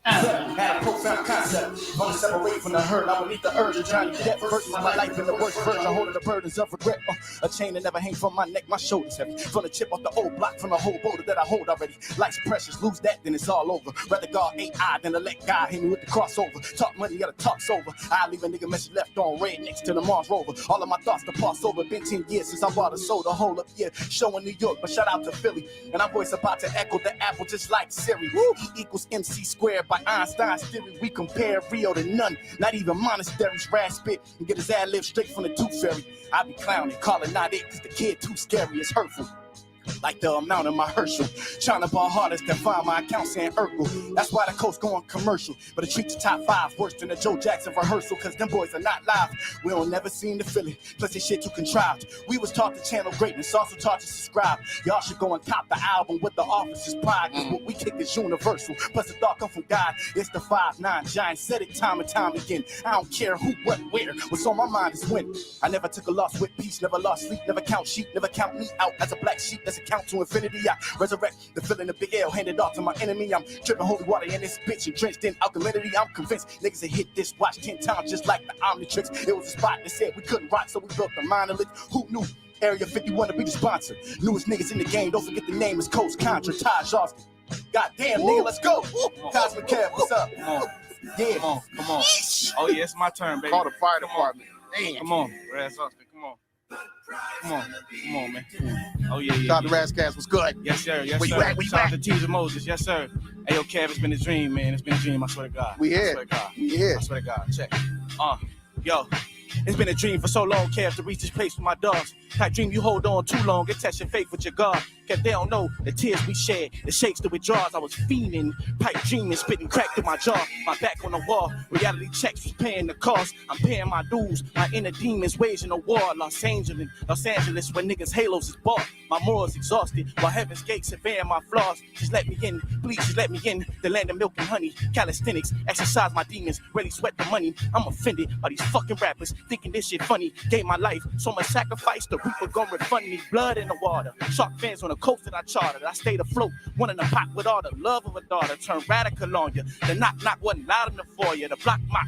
[SPEAKER 4] Had a profound concept. Want to separate from the herd. I will meet the urge of Johnny Depp versus my life in the worst version. Holding the burdens of regret. A chain that never hangs from my neck. My shoulders heavy. From the chip off the old block. From the whole boulder that I hold already. Life's precious. Lose that, then it's all over. Rather God ain't I than to let God hit me with the crossover. Talk money, gotta talk sober. I leave a nigga message left on red next to the Mars rover. All of my thoughts to pass over. Been 10 years since I bought a soda. Hold up, yeah. Show in New York, but shout out to Philly. And our voice about to echo the apple just like Siri. E equals MC squared by Einstein's theory. We compare Rio to none, not even monasteries. Rad spit and get his ad lib straight from the tooth fairy. I be clowning, calling not it, cause the kid too scary, it's hurtful. Like the amount of my Herschel. Trying to ball hardest to find my account saying Urkel. That's why the coast going commercial. But it treats the top 5 worse than the Joe Jackson rehearsal. Cause them boys are not live. We don't never seem to feel it. Plus this shit too contrived. We was taught to channel greatness. Also taught to subscribe. Y'all should go and cop the album with the officer's pride. Cause what we kick is universal. Plus the thought come from God. It's the 5'9" giant. Said it time and time again. I don't care who, what, where. What's on my mind is when. I never took a loss with peace. Never lost sleep. Never count sheep. Never count me out as a black sheep. That's a count to infinity. I resurrect the feeling of big L, handed off to my enemy. I'm dripping holy water in this bitch and drenched in alkalinity. I'm convinced niggas that hit this watch 10 times just like the Omnitrix. It was a spot that said we couldn't rock, so we built the monolith. Who knew? Area 51 to be the sponsor. Newest niggas in the game, don't forget the name is Coast Contra, Taj Austin. Goddamn, nigga, let's go. Cosmic Kev, what's up? Yeah.
[SPEAKER 6] Come on. Oh, yeah, it's my turn, baby.
[SPEAKER 3] Call the fire department.
[SPEAKER 6] Come on. Raz Austin, come on.
[SPEAKER 5] Come on, man. Oh, yeah.
[SPEAKER 3] Shout out to Razzcast. What's good?
[SPEAKER 5] Yes, sir. Yes,
[SPEAKER 3] Where you
[SPEAKER 5] sir.
[SPEAKER 3] at? Where you
[SPEAKER 5] Shout out
[SPEAKER 3] at?
[SPEAKER 5] to Teaser Moses. Yes, sir. Hey, yo, Kev, it's been a dream, man. It's been a dream. I swear to God.
[SPEAKER 3] We
[SPEAKER 5] I
[SPEAKER 3] here.
[SPEAKER 5] swear to God.
[SPEAKER 3] We here.
[SPEAKER 5] I swear to God. Check. Yo. It's been a dream for so long, Kev, to reach this place with my dogs. That dream you hold on too long, it tests your faith with your God. Kev, they don't know the tears we shed, the shakes, the withdrawals. I was fiending, pipe dreaming, spitting crack through my jaw. My back on the wall, reality checks was paying the cost. I'm paying my dues, my inner demons waging a war. Los Angeles, where niggas' halos is bought. My morals exhausted, while heaven's gates surveying my flaws. Just let me in, please, just let me in. The land of milk and honey, calisthenics, exercise my demons, really sweat the money. I'm offended by these fucking rappers, thinking this shit funny. Gave my life, so much sacrifice, the reaper gon' refund me. Blood in the water, shark fins on the coast that I chartered. I stayed afloat, one in the pot with all the love of a daughter. Turn radical on you, the knock wasn't loud enough for you. The block mock,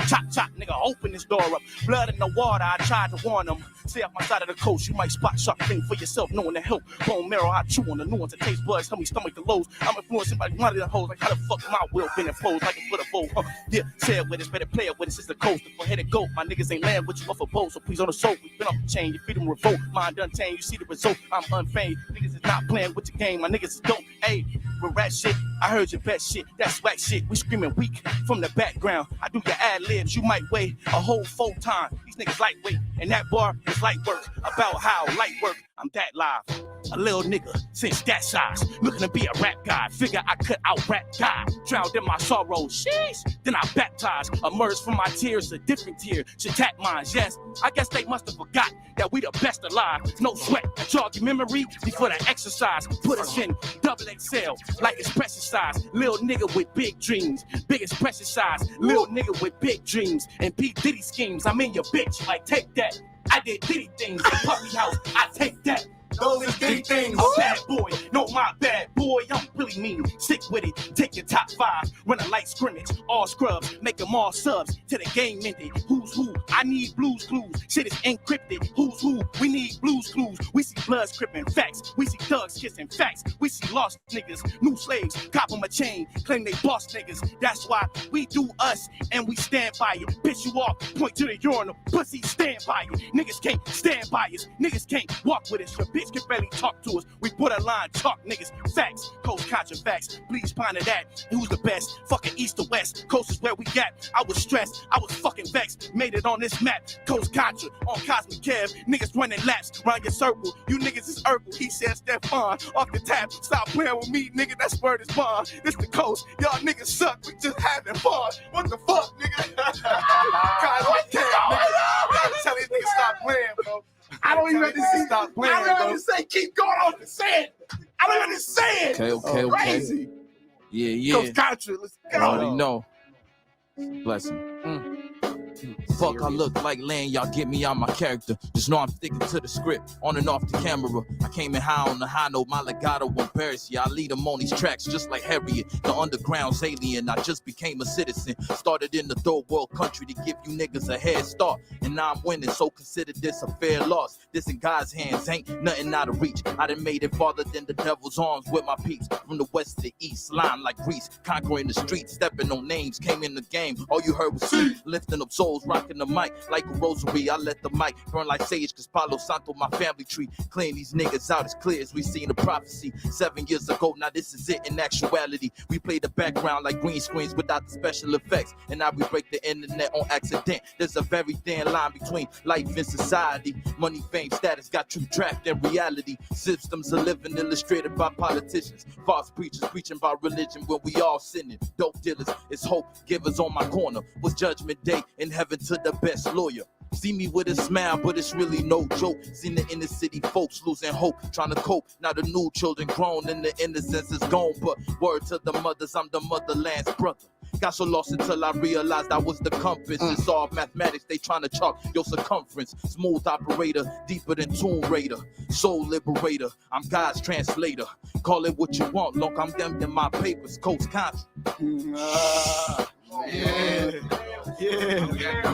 [SPEAKER 5] chop, nigga, open this door up. Blood in the water, I tried to warn them. Stay off my side of the coast, you might spot shark fin for yourself, knowing the help. Bone marrow, I chew on the nuance, it tastes buds, help me stomach the lows. I'm influencing by one of the hoes, like how the fuck my will been imposed like a foot of bowl. Yeah, say it with us, better play it with us, it's the coast. Go ahead and go, my niggas ain't land with you off a boat, so please on the soul, we been off the chain, your freedom revolt, mind untamed, you see the result, I'm unfeigned. Niggas is not playing with the game, my niggas is dope, ayy, with rat shit, I heard your best shit, that's whack shit, we screaming weak from the background, I do your ad-libs, you might weigh a whole full time, these niggas lightweight, and that bar is light work, about how light work, I'm that live. A little nigga, since that size, looking to be a rap guy. Figure I could out rap God. Drowned in my sorrow, sheesh. Then I baptized, emerged from my tears, a different tear. Should tap mine, yes. I guess they must have forgot that we the best alive. No sweat, jog your memory before the exercise. Put us in double XL, like it's precious size. Little nigga with big dreams, biggest precious size. Little nigga with big dreams and P. Diddy schemes. I'm in your bitch, like take that. I did Diddy things in Puppy House, I take that. Those is Diddy things. I'm bad boy, no my bad boy, I'm really mean. Stick with it, take your top 5, run a light scrimmage, all scrubs, make them all subs, till the game ended. Who's who? I need blues clues, shit is encrypted. Who's who? We need blues clues. We see bloods crippin' facts, we see thugs kissing facts, we see lost niggas, new slaves, cop 'em a chain, claim they boss niggas. That's why we do us, and we stand by it. Bitch you off, point to the urinal, pussy stand by it. Niggas can't stand by us, niggas can't walk with us. Your bitch can barely talk to us. We put a line, talk niggas, facts, coast contra facts. Please ponder that. Who's the best? Fucking east or west. Coast is where we at. I was stressed, I was fucking vexed. Made it on this map. Coast contra on Cosmic Kev. Niggas running laps round your circle. You niggas is Urkel. He said Stefan off the tap. Stop playing with me, nigga. That's word is bond. This the coast. Y'all niggas suck. We just having fun. What the fuck, nigga? Cosmic Kev, nigga. Gotta tell these niggas stop playing, bro. I don't even understand. Stop playing, I don't even say keep going on and say it. I don't even understand.
[SPEAKER 6] Okay.
[SPEAKER 3] Crazy.
[SPEAKER 6] Yeah.
[SPEAKER 3] Coach Contra, let's go.
[SPEAKER 6] I already know. Bless him. Fuck, I look like Lane, y'all get me out my character. Just know I'm sticking to the script, on and off the camera. I came in high on the high note, my legato won't perish. Yeah, I lead them on these tracks just like Harriet, the underground's alien. I just became a citizen, started in the third world country to give you niggas a head start. And now I'm winning, so consider this a fair loss. This in God's hands, ain't nothing out of reach. I done made it farther than the devil's arms with my peeps. From the west to the east, slime like grease, conquering the streets, stepping on names, came in the game. All you heard was sleep, lifting up souls, rocking the mic like a rosary. I let the mic burn like sage, cause Palo Santo my family tree. Clean these niggas out as clear as we seen the prophecy 7 years ago. Now this is it in actuality. We play the background like green screens without the special effects, and now we break the internet on accident. There's a very thin line between life and society. Money, fame, status got you trapped in reality. Systems are living illustrated by politicians, false preachers preaching about religion when we all sinning. Dope dealers, it's hope givers on my corner. Was judgment day in heaven to the best lawyer. See me with a smile, but it's really no joke. Seen the inner city folks losing hope, trying to cope. Now the new children grown and the innocence is gone. But word to the mothers, I'm the motherland's brother. Got so lost until I realized I was the compass. It's all mathematics, they trying to chalk your circumference. Smooth operator, deeper than Tomb Raider. Soul liberator, I'm God's translator. Call it what you want, look, I'm them in my papers. Coast Contra.
[SPEAKER 3] Yeah.